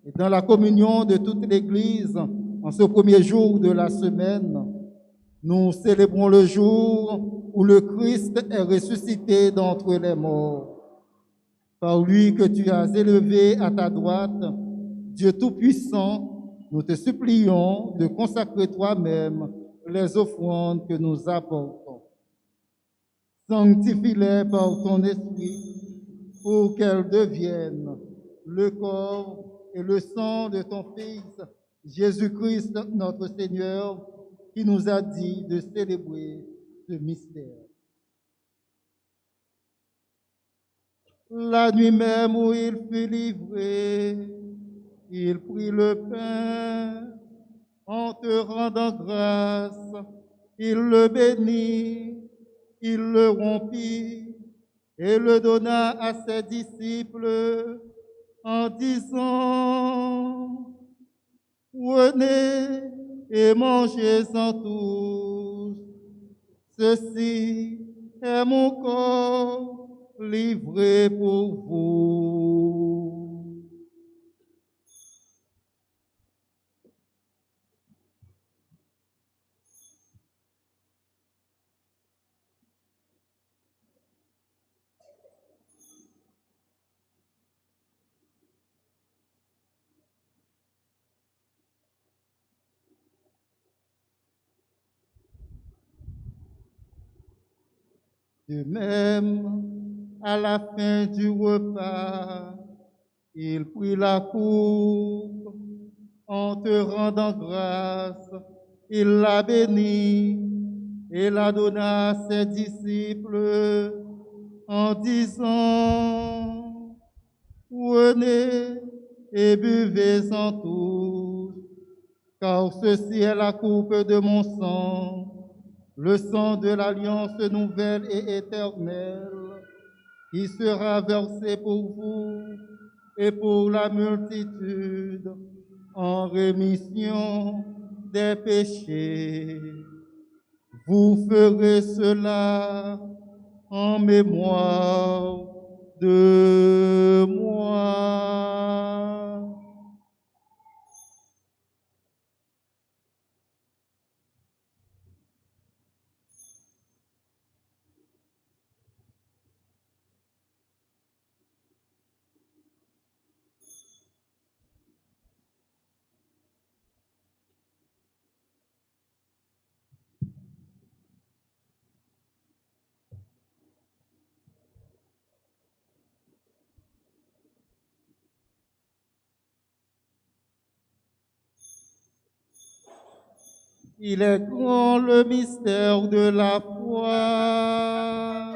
D: et dans la communion de toute l'Église en ce premier jour de la semaine. Nous célébrons le jour où le Christ est ressuscité d'entre les morts. Par lui que tu as élevé à ta droite, Dieu Tout-Puissant, nous te supplions de consacrer toi-même les offrandes que nous apportons. Sanctifie-les par ton esprit pour qu'elles deviennent le corps et le sang de ton Fils, Jésus-Christ notre Seigneur, qui nous a dit de célébrer ce mystère. La nuit même où il fut livré, il prit le pain, en te rendant grâce, il le bénit, il le rompit et le donna à ses disciples en disant, prenez et mangez-en tous. Ceci est mon corps livré pour vous. De même, à la fin du repas, il prit la coupe, en te rendant grâce, il la bénit et la donna à ses disciples en disant, prenez et buvez-en tous, car ceci est la coupe de mon sang, le sang de l'alliance nouvelle et éternelle, qui sera versé pour vous et pour la multitude en rémission des péchés. Vous ferez cela en mémoire de moi. Il est grand le mystère de la foi.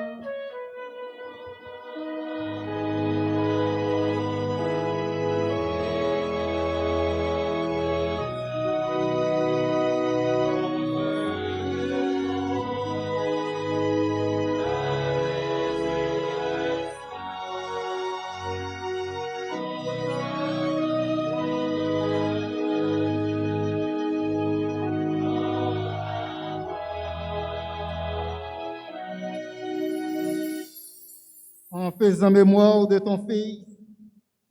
D: En faisant mémoire de ton Fils,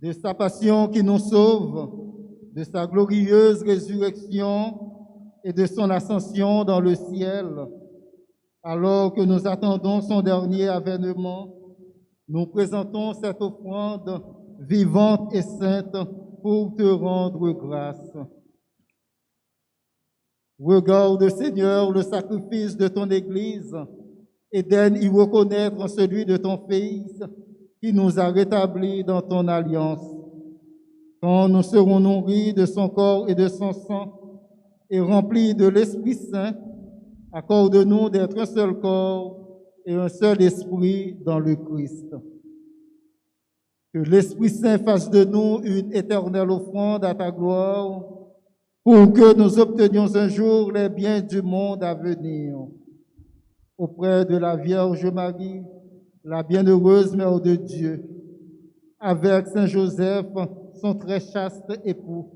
D: de sa passion qui nous sauve, de sa glorieuse résurrection et de son ascension dans le ciel, alors que nous attendons son dernier avènement, nous présentons cette offrande vivante et sainte pour te rendre grâce. Regarde, Seigneur, le sacrifice de ton Église et daigne y reconnaître celui de ton Fils qui nous a rétablis dans ton alliance. Quand nous serons nourris de son corps et de son sang et remplis de l'Esprit Saint, accorde-nous d'être un seul corps et un seul esprit dans le Christ. Que l'Esprit Saint fasse de nous une éternelle offrande à ta gloire pour que nous obtenions un jour les biens du monde à venir. Auprès de la Vierge Marie, la bienheureuse Mère de Dieu, avec Saint Joseph, son très chaste époux,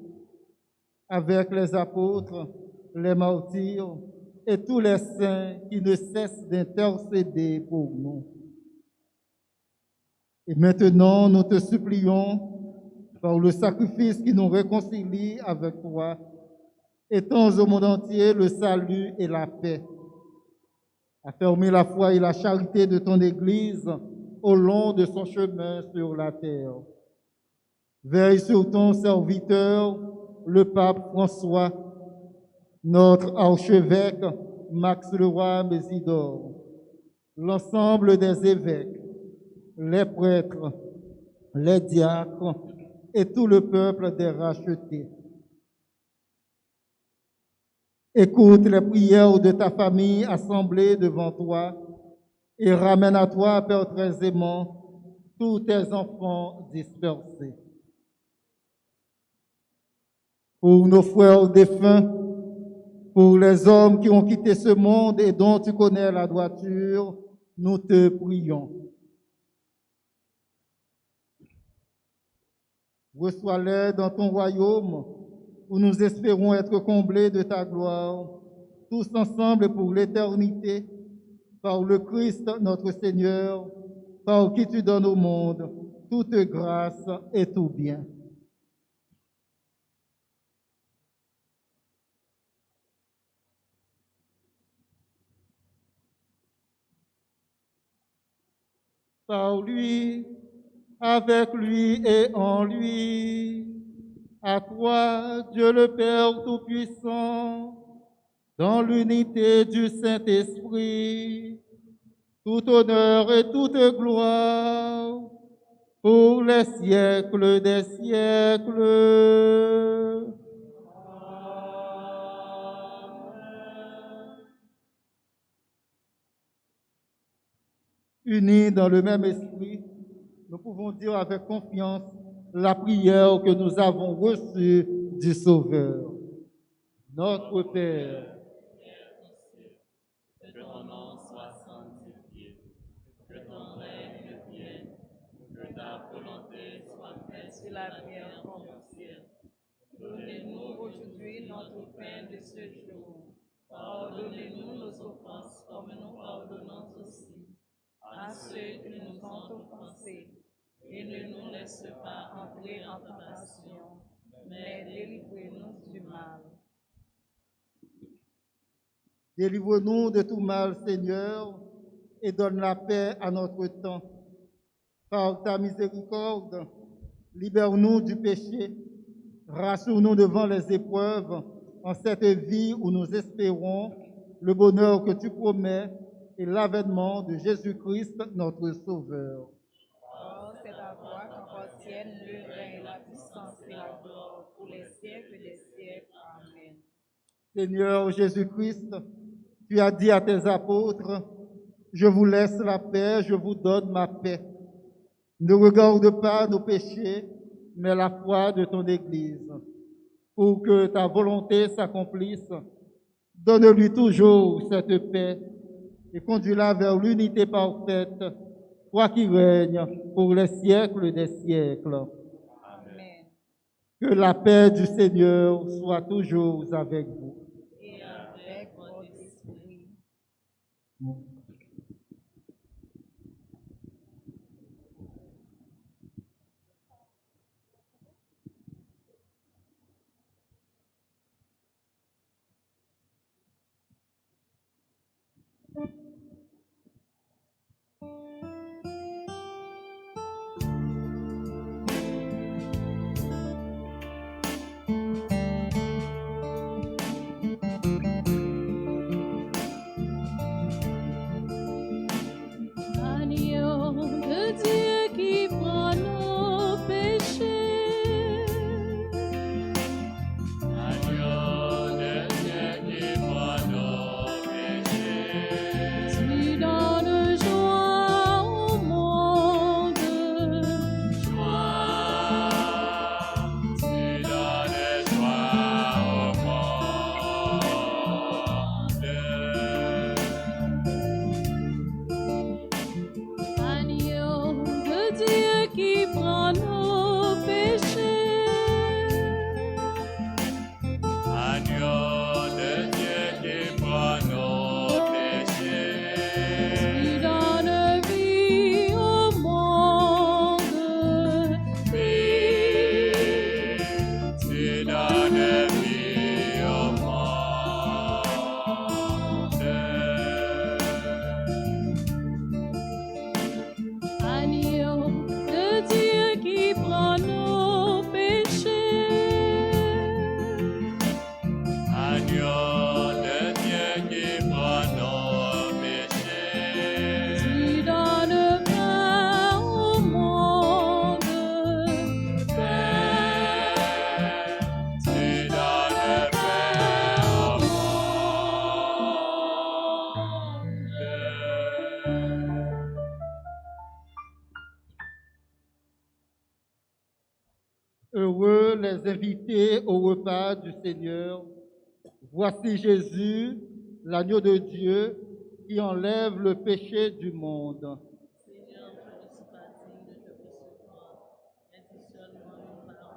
D: avec les apôtres, les martyrs et tous les saints qui ne cessent d'intercéder pour nous. Et maintenant, nous te supplions, par le sacrifice qui nous réconcilie avec toi, étends au monde entier le salut et la paix. Affermis la foi et la charité de ton Église au long de son chemin sur la terre. Veille sur ton serviteur, le pape François, notre archevêque Max Leroy Mésidor, l'ensemble des évêques, les prêtres, les diacres et tout le peuple des rachetés. Écoute les prières de ta famille assemblée devant toi et ramène à toi, Père très aimant, tous tes enfants dispersés. Pour nos frères défunts, pour les hommes qui ont quitté ce monde et dont tu connais la droiture, nous te prions. Reçois-les dans ton royaume, où nous espérons être comblés de ta gloire, tous ensemble pour l'éternité, par le Christ notre Seigneur, par qui tu donnes au monde toute grâce et tout bien. Par lui, avec lui et en lui, à toi, Dieu le Père Tout-Puissant, dans l'unité du Saint-Esprit, tout honneur et toute gloire pour les siècles des siècles. Unis dans le même esprit, nous pouvons dire avec confiance la prière que nous avons reçue du Sauveur. Notre Père,
B: Que ton nom soit sanctifié, que ton règne vienne, que ta volonté soit faite sur la terre comme au ciel. Donnez-nous aujourd'hui notre pain de ce jour. Pardonnez-nous nos offenses comme nous pardonnons aussi à ceux qui nous ont offensés. Et ne nous laisse pas entrer en tentation, mais délivrez-nous du mal.
D: délivre-nous de tout mal, Seigneur, et donne la paix à notre temps. Par ta miséricorde, libère-nous du péché, rassure-nous devant les épreuves, en cette vie où nous espérons le bonheur que tu promets et l'avènement de Jésus-Christ, notre Sauveur.
E: Or, c'est à toi qu'appartiennent le règne, la puissance et la gloire pour les siècles des siècles. Amen.
D: Seigneur Jésus-Christ, tu as dit à tes apôtres, « Je vous laisse la paix, je vous donne ma paix. Ne regarde pas nos péchés, mais la foi de ton Église. Pour que ta volonté s'accomplisse, donne-lui toujours cette paix et conduis-la vers l'unité parfaite, toi qui règnes pour les siècles des siècles.
E: Amen.
D: Que la paix du Seigneur soit toujours avec vous.
E: Et avec votre esprit.
F: Agneau de Dieu qui prend nos péchés.
G: Agneau de Dieu qui prend nos péchés.
F: Tu donnes joie au monde.
G: Joie, tu donnes joie au monde.
F: Agneau de Dieu qui prend nos péchés.
G: Agneau de Dieu qui prend nos péchés.
F: Tu donnes vie au monde.
G: Vie, tu donnes vie au monde.
F: Agneau de Dieu qui prend nos péchés.
G: Agneau de Dieu qui prend nos péchés.
F: Tu donnes pain au monde.
G: Tu donnes paix au monde.
D: Heureux les invités au repas du Seigneur. Voici Jésus, l'agneau de Dieu, qui enlève le péché du monde.
B: Seigneur, je ne suis pas digne de te recevoir, mais dis seulement une parole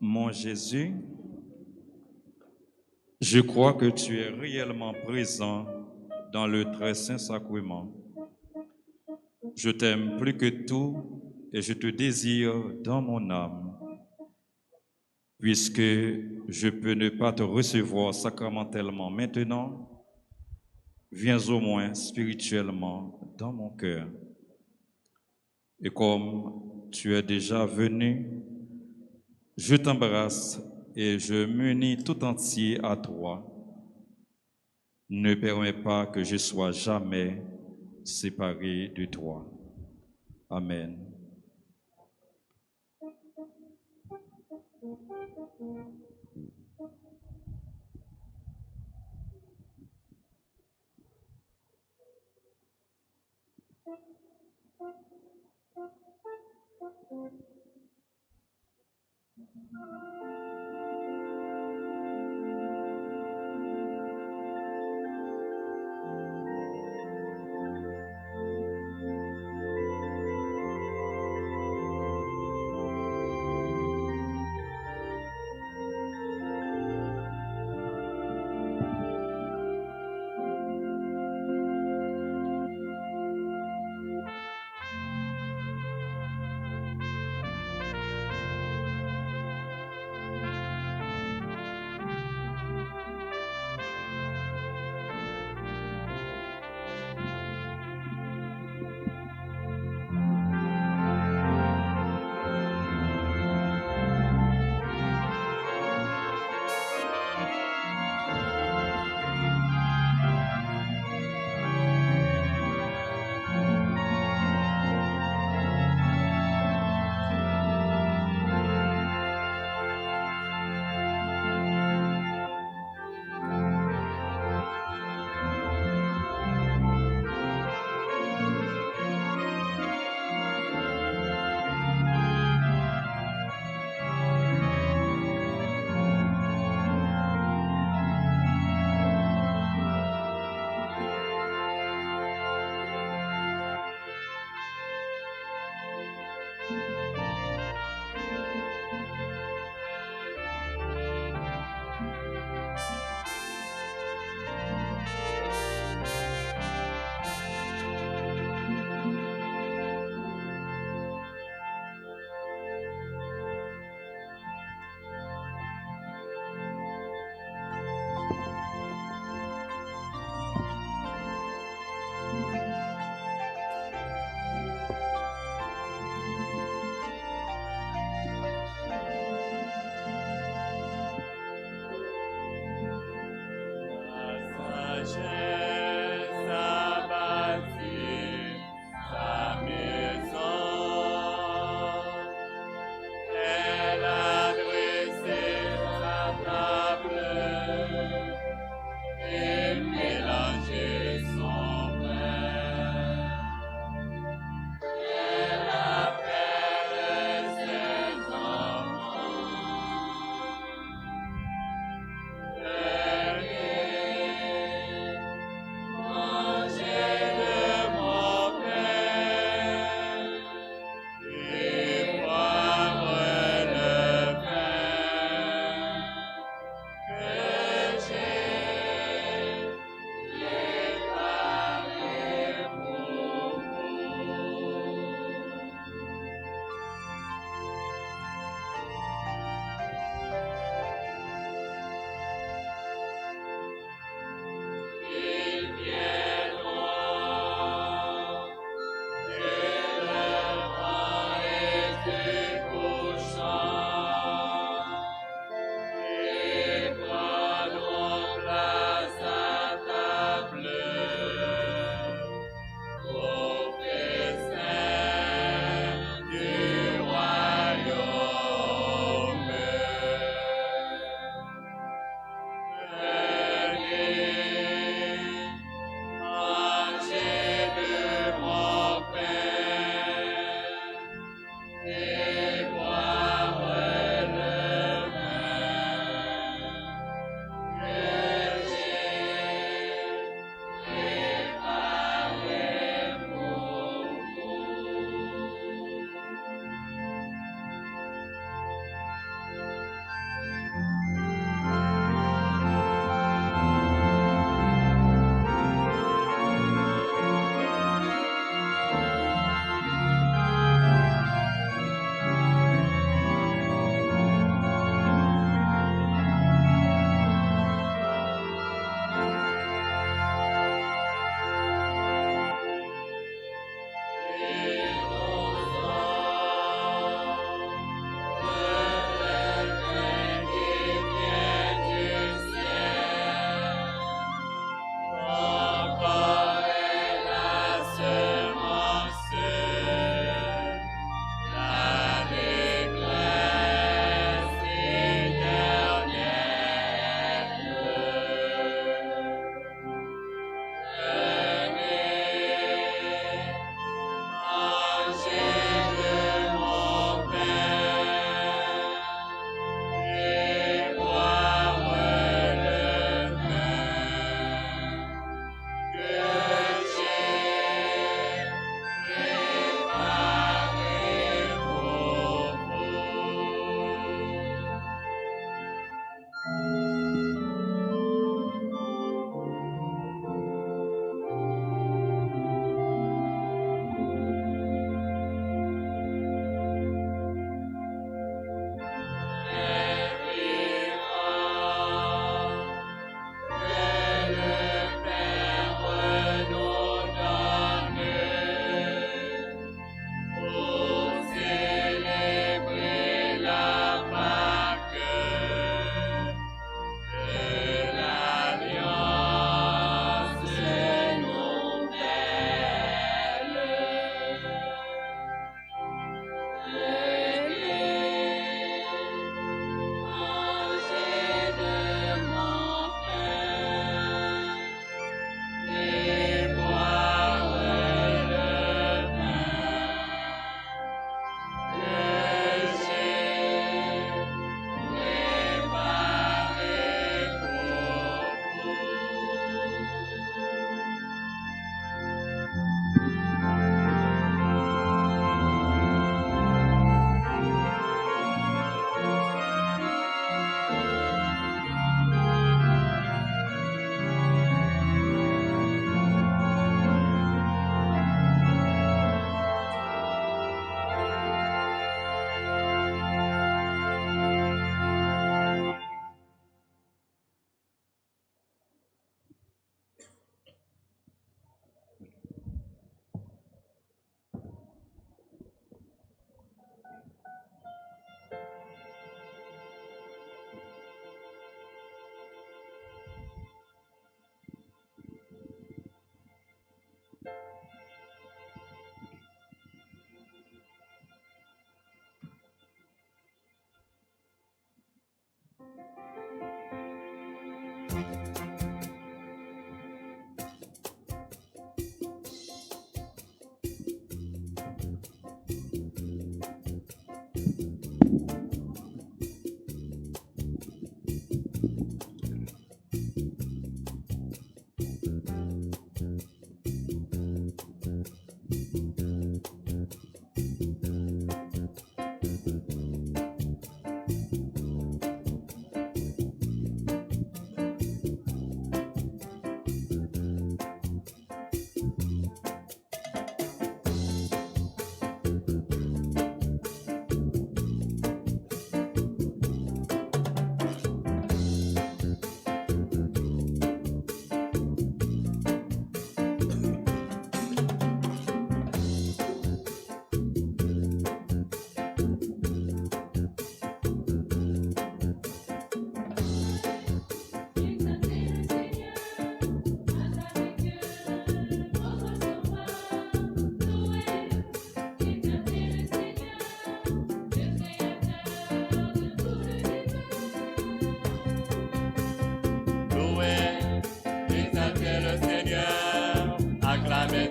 H: Mon Jésus, je crois que tu es réellement présent dans le très saint sacrement. Je t'aime plus que tout et je te désire dans mon âme. Puisque je peux ne pas te recevoir sacramentellement maintenant, viens au moins spirituellement dans mon cœur. Et comme tu es déjà venu, je t'embrasse et je m'unis tout entier à toi. Ne permets pas que je sois jamais séparé de toi. Amen.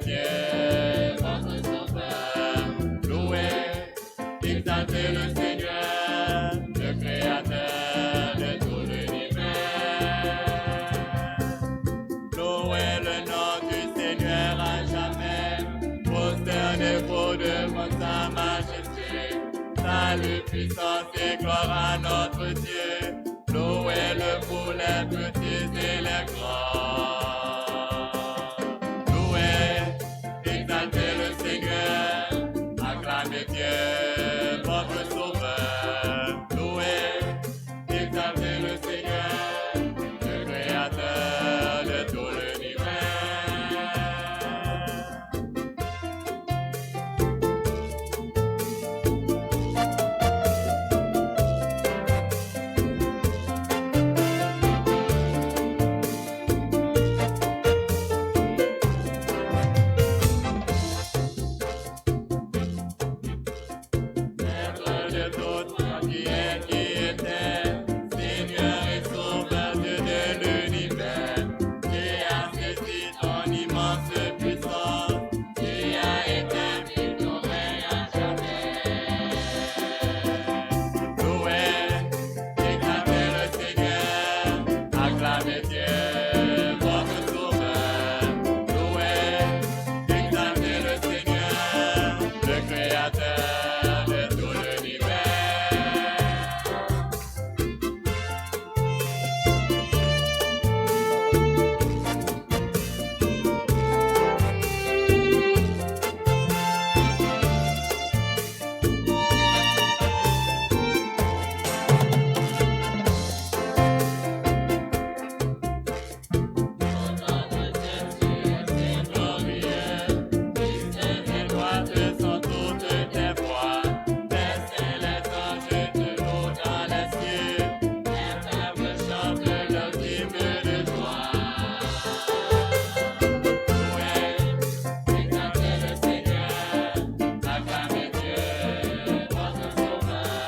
G: Dieu, votre Sauveur. Louez, exaltez le Seigneur, le Créateur de tout l'univers. Louez le nom du Seigneur à jamais, prosternez-vous devant sa majesté. Salut, puissance et gloire à notre Dieu. Louez-le pour les petits et les grands. Louez, exaltez le Seigneur, acclamez Dieu, votre Sauveur. Louez, exaltez le Seigneur, le Créateur de tout l'univers. Maître de tout, qui est, qui était, Seigneur et Sauveur Dieu de l'univers, qui a saisi ton immense puissance, qui a établi ton règne à jamais. Louez, exaltez le Seigneur, acclamez Dieu, votre Sauveur. Louez, exaltez le Seigneur, le Créateur de tout l'univers. Glorieux, puissantes et droites sont toutes tes voies. Laissez les anges te louent dans les cieux. Les peuples chantent leurs hymnes de joie. Louez, exaltez le Seigneur, acclamez Dieu, votre Sauveur.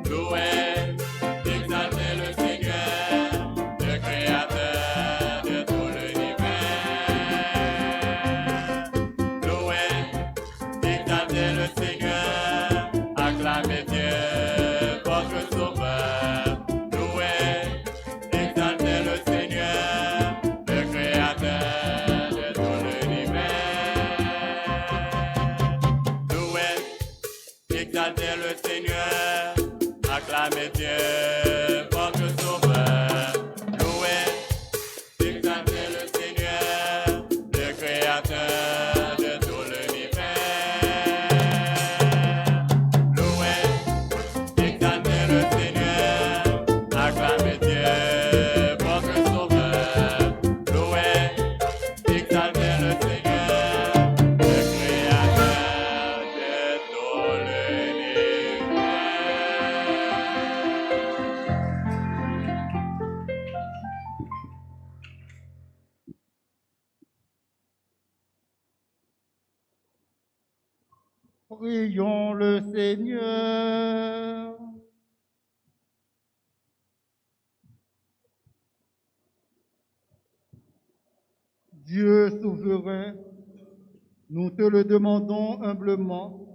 G: Louez, exaltez le Seigneur, le Créateur de tout l'univers. Louez, exaltez le Seigneur, acclamez Dieu, votre Sauveur. Louez, exaltez le Seigneur, le Créateur de tout l'univers. Louez, exaltez le Seigneur, acclamez Dieu, votre Sauveur. Louez, exaltez le Seigneur, le Créateur de tout l'univers. Louez, exaltez le Seigneur, acclamez Dieu, votre Sauveur. Louez, exaltez le Seigneur, le Créateur de tout l'univers.
D: Prions le Seigneur. Dieu souverain, nous te le demandons humblement.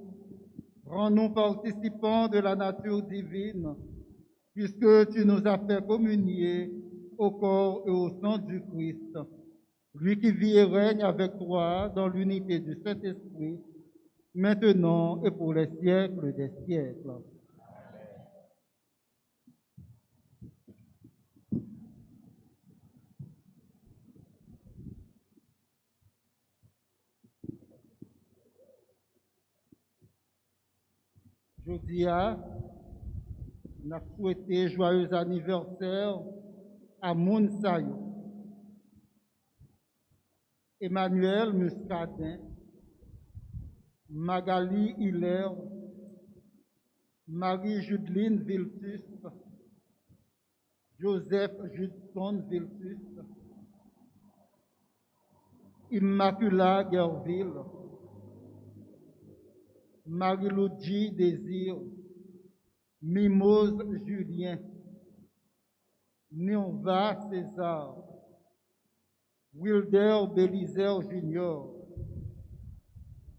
D: Rends-nous participants de la nature divine, puisque tu nous as fait communier au corps et au sang du Christ, lui qui vit et règne avec toi dans l'unité du Saint-Esprit, maintenant et pour les siècles des siècles. Jodia, on a souhaité joyeux anniversaire à Mounsayo, Emmanuel Muscadin, Magali Hilaire, Marie-Judeline Viltus, Joseph Judson Viltus, Immacula Gerville, Marie-Loudji Désir, Mimose Julien, Néova César, Wilder Bélizer Junior,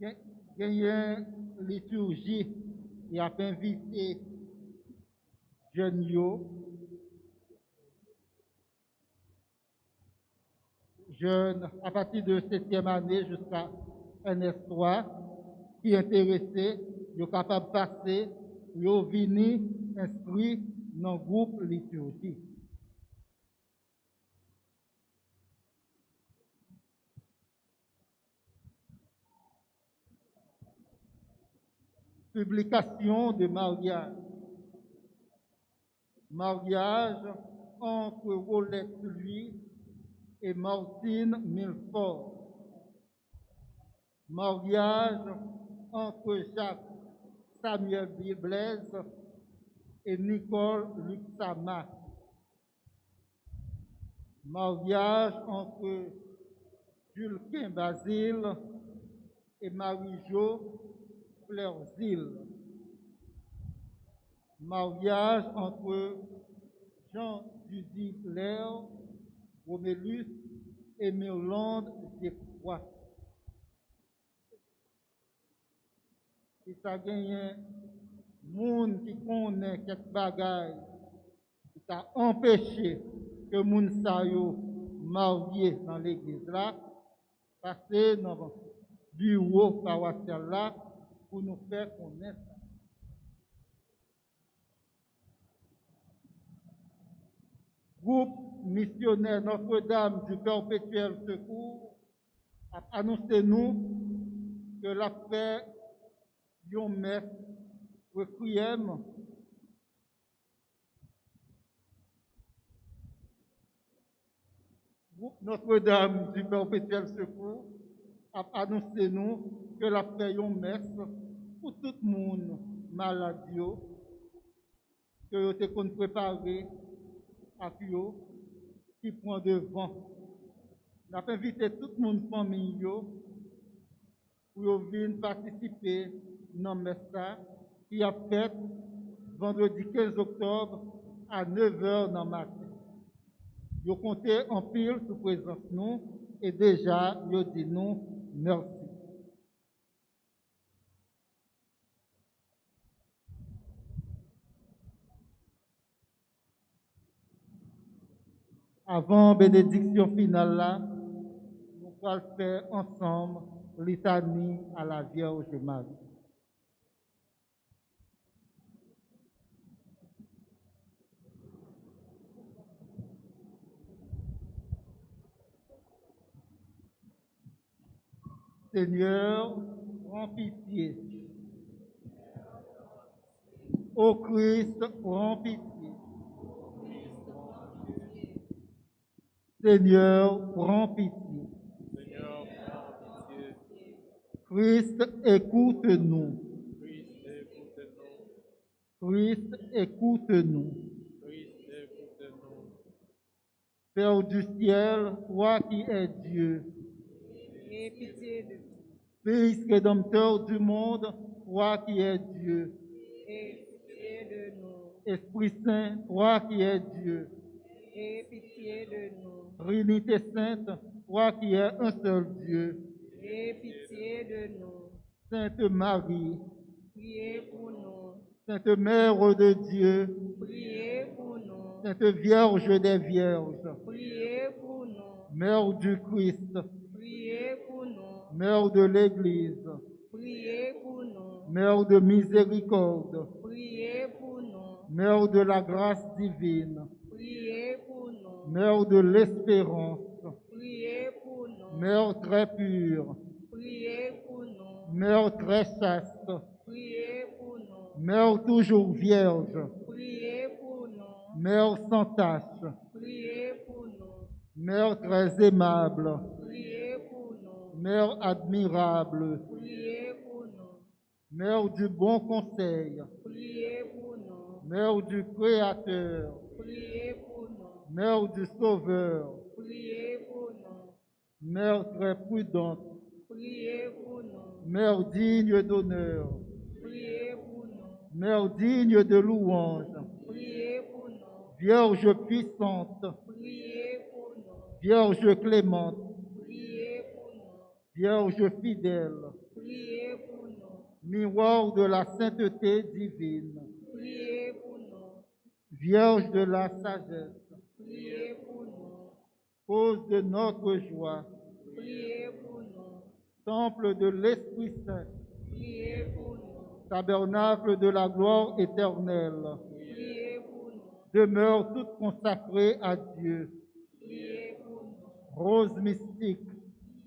D: Il y a une liturgie qui a invité jeunes jeunes à partir de 7e année jusqu'à NS3 qui est intéressé, ils sont capables de passer, ils sont venus inscrits dans le groupe liturgie. Publication de mariage. Mariage entre Rolette lui et Martine Milford. Mariage entre Jacques Samuel Blaise et Nicole Luxama. Mariage entre Jules Quin Basile et Marie-Jo Fleursil. Mariage entre Jean-Judy Blair, Romélus et Mirlande Gécroix. Si ça gagne monde qui connaît quelque bagaille, qui a empêché que moun sa yo marié dans l'église là, passer dans le bureau paroissial là pour nous faire connaître. Groupe missionnaire Notre-Dame du Perpétuel Secours a annoncé nous que la paix yon messe requiem Groupe Notre-Dame du Perpétuel Secours a annoncé nous que la paix yon messe pour tout le monde malade que vous te qu'on préparé à qui prend devant. On a invité tout le monde famille pour venir participer dans le messe qui a fait vendredi 15 octobre à 9h dans le matin. Vous comptez en pile sous présence nous et déjà vous dit nous merci. Avant bénédiction finale là, nous allons faire ensemble litanie à la Vierge Marie. Seigneur, prends pitié. Ô Christ, prends pitié. Seigneur, prends pitié.
C: Seigneur, prends pitié.
D: Christ, écoute-nous.
C: Christ, écoute-nous.
D: Christ, écoute-nous.
C: Christ, écoute-nous.
D: Père du ciel, toi qui es Dieu.
E: Aie pitié de nous.
D: Fils rédempteur du monde, toi qui es Dieu.
E: Aie pitié de nous.
D: Esprit Saint, toi qui es Dieu.
E: Aie pitié de nous.
D: Trinité Sainte, toi qui es un seul Dieu.
E: Aie pitié de nous.
D: Sainte Marie,
E: Priez pour nous.
D: Sainte Mère de Dieu,
E: Priez pour nous.
D: Sainte Vierge des Vierges,
E: Priez pour nous.
D: Mère du Christ,
E: Priez pour nous.
D: Mère de l'Église,
E: Priez pour nous.
D: Mère de miséricorde,
E: Priez pour nous.
D: Mère de la grâce divine,
E: Priez pour nous.
D: Mère de l'espérance,
E: Priez pour nous.
D: Mère très pure,
E: Priez pour nous.
D: Mère très chaste,
E: Priez pour nous.
D: Mère toujours vierge,
E: Priez pour nous.
D: Mère sans tache,
E: Priez pour nous.
D: Mère très aimable,
E: Priez pour nous.
D: Mère admirable,
E: Priez pour nous.
D: Mère du bon conseil,
E: Priez pour nous.
D: Mère du Créateur,
E: Priez pour nous.
D: Mère du Sauveur,
E: Priez pour nous.
D: Mère très prudente,
E: Priez pour nous.
D: Mère digne d'honneur,
E: Priez pour nous.
D: Mère digne de louange,
E: Priez pour nous.
D: Vierge puissante,
E: Priez pour nous.
D: Vierge clémente,
E: Priez pour nous.
D: Vierge fidèle,
E: Priez
D: miroir de la sainteté divine,
E: Priez pour nous.
D: Vierge de la sagesse,
E: Priez pour nous.
D: cause de notre joie,
E: Priez pour nous.
D: temple de l'Esprit Saint,
E: Priez pour nous.
D: tabernacle de la gloire éternelle,
E: Priez pour nous.
D: demeure toute consacrée à Dieu,
E: Priez pour nous.
D: rose mystique,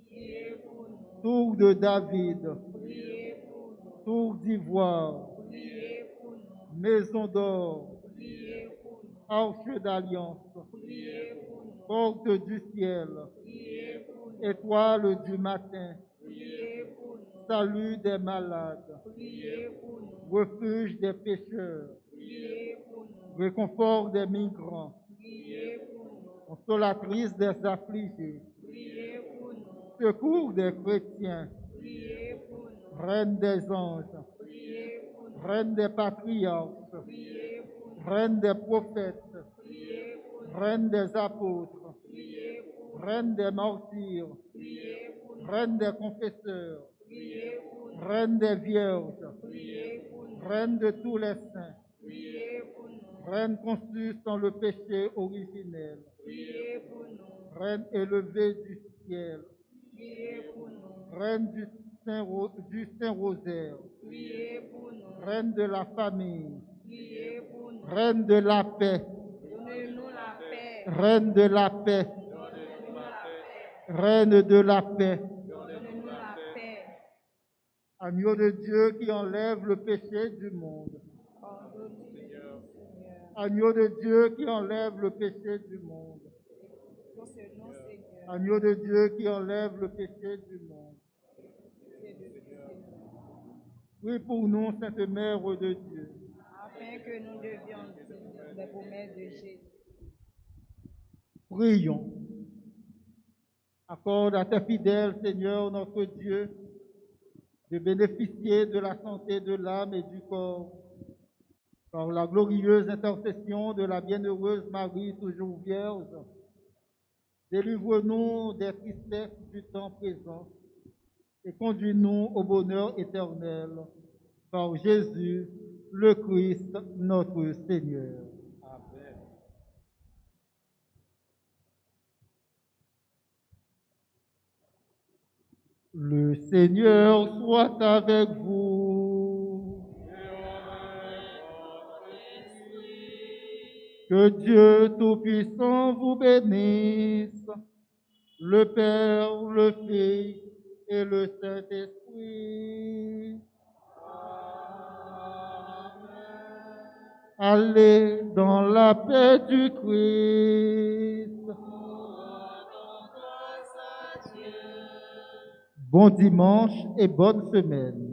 E: Priez pour nous.
D: tour de David,
E: Priez pour nous.
D: tour d'ivoire,
E: Priez pour nous.
D: maison d'or,
E: Priez pour nous.
D: arche d'alliance,
E: Priez pour nous.
D: porte du ciel,
E: Priez pour nous.
D: étoile du matin,
E: Priez pour nous.
D: salut des malades,
E: Priez pour nous.
D: refuge des pécheurs,
E: Priez pour nous.
D: réconfort des migrants,
E: Priez pour nous.
D: consolatrice des affligés,
E: Priez pour nous.
D: secours des chrétiens,
E: Priez pour nous.
D: reine des anges,
E: Priez pour nous.
D: reine des patriarches,
E: Priez pour nous.
D: reine des prophètes,
E: Priez pour nous.
D: reine des apôtres,
E: Priez pour nous.
D: reine des martyrs,
E: Priez pour nous.
D: reine des confesseurs,
E: Priez pour nous.
D: reine des vierges,
E: Priez pour nous.
D: reine de tous les saints,
E: Priez pour nous.
D: reine conçue sans le péché originel,
E: Priez pour nous.
D: reine élevée du ciel,
E: Priez pour nous.
D: reine du Saint-Rosaire,
E: Priez pour nous.
D: reine de la famille,
E: Priez pour nous.
D: reine de la paix,
E: Donnez-nous la paix.
D: reine de la paix,
E: Donnez-nous la paix.
D: reine de la paix,
E: Donnez-nous la paix.
D: agneau de Dieu qui enlève le péché du monde,
E: Pardonne-nous, Seigneur.
D: agneau de Dieu qui enlève le péché du monde,
E: Concernons, Seigneur.
D: agneau de Dieu qui enlève le péché du monde. Prie pour nous, Sainte Mère de Dieu,
E: Afin que nous devions dignes des promesses de Jésus.
D: prions. Accorde à tes fidèles, Seigneur notre Dieu, de bénéficier de la santé de l'âme et du corps par la glorieuse intercession de la bienheureuse Marie, toujours vierge. Délivre-nous des tristesses du temps présent et conduis-nous au bonheur éternel par Jésus, le Christ, notre Seigneur.
C: Amen.
D: Le Seigneur soit avec vous. Que Dieu Tout-Puissant vous bénisse, le Père, le Fils et le Saint-Esprit. Allez dans la paix du Christ. Bon dimanche et bonne semaine.